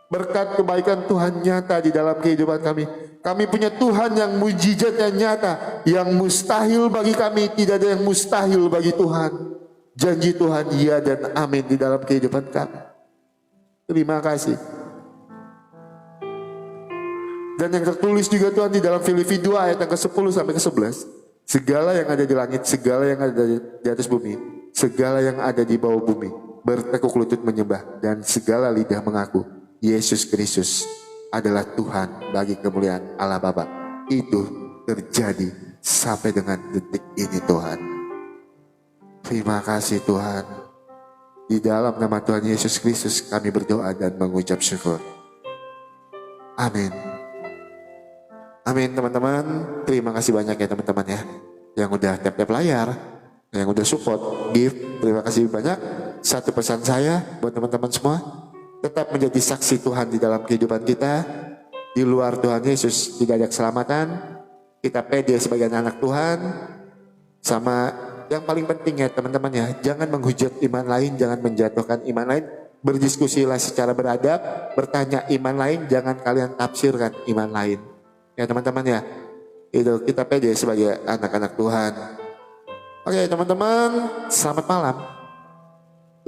Berkat kebaikan Tuhan nyata di dalam kehidupan kami. Kami punya Tuhan yang mujizatnya nyata. Yang mustahil bagi kami, tidak ada yang mustahil bagi Tuhan. Janji Tuhan ya dan amin di dalam kehidupan kami. Terima kasih. Dan yang tertulis juga Tuhan di dalam Filipi 2 ayat yang ke-10 sampai ke-11. Segala yang ada di langit, segala yang ada di atas bumi, segala yang ada di bawah bumi, bertekuk lutut menyembah, dan segala lidah mengaku Yesus Kristus adalah Tuhan bagi kemuliaan Allah Bapa. Itu terjadi sampai dengan detik ini Tuhan. Terima kasih Tuhan. Di dalam nama Tuhan Yesus Kristus kami berdoa dan mengucap syukur. Amin. Amin teman-teman. Terima kasih banyak ya teman-teman ya, yang udah tap-tap layar, yang udah support, give. Terima kasih banyak. Satu pesan saya buat teman-teman semua, tetap menjadi saksi Tuhan di dalam kehidupan kita. Di luar Tuhan Yesus tidak ada keselamatan. Kita pede sebagai anak Tuhan. Sama yang paling penting ya teman-teman ya, jangan menghujat iman lain, jangan menjatuhkan iman lain. Berdiskusilah secara beradab, bertanya iman lain, jangan kalian tafsirkan iman lain. Ya teman-teman ya, itu kita pede sebagai anak-anak Tuhan. Oke teman-teman, selamat malam.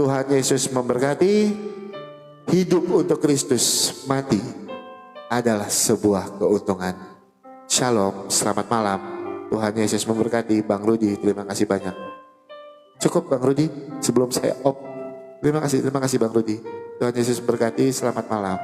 Tuhan Yesus memberkati. Hidup untuk Kristus, mati adalah sebuah keuntungan. Shalom, selamat malam. Tuhan Yesus memberkati. Bang Rudi, terima kasih banyak. Cukup Bang Rudi, sebelum saya op. Terima kasih Bang Rudi. Tuhan Yesus memberkati, selamat malam.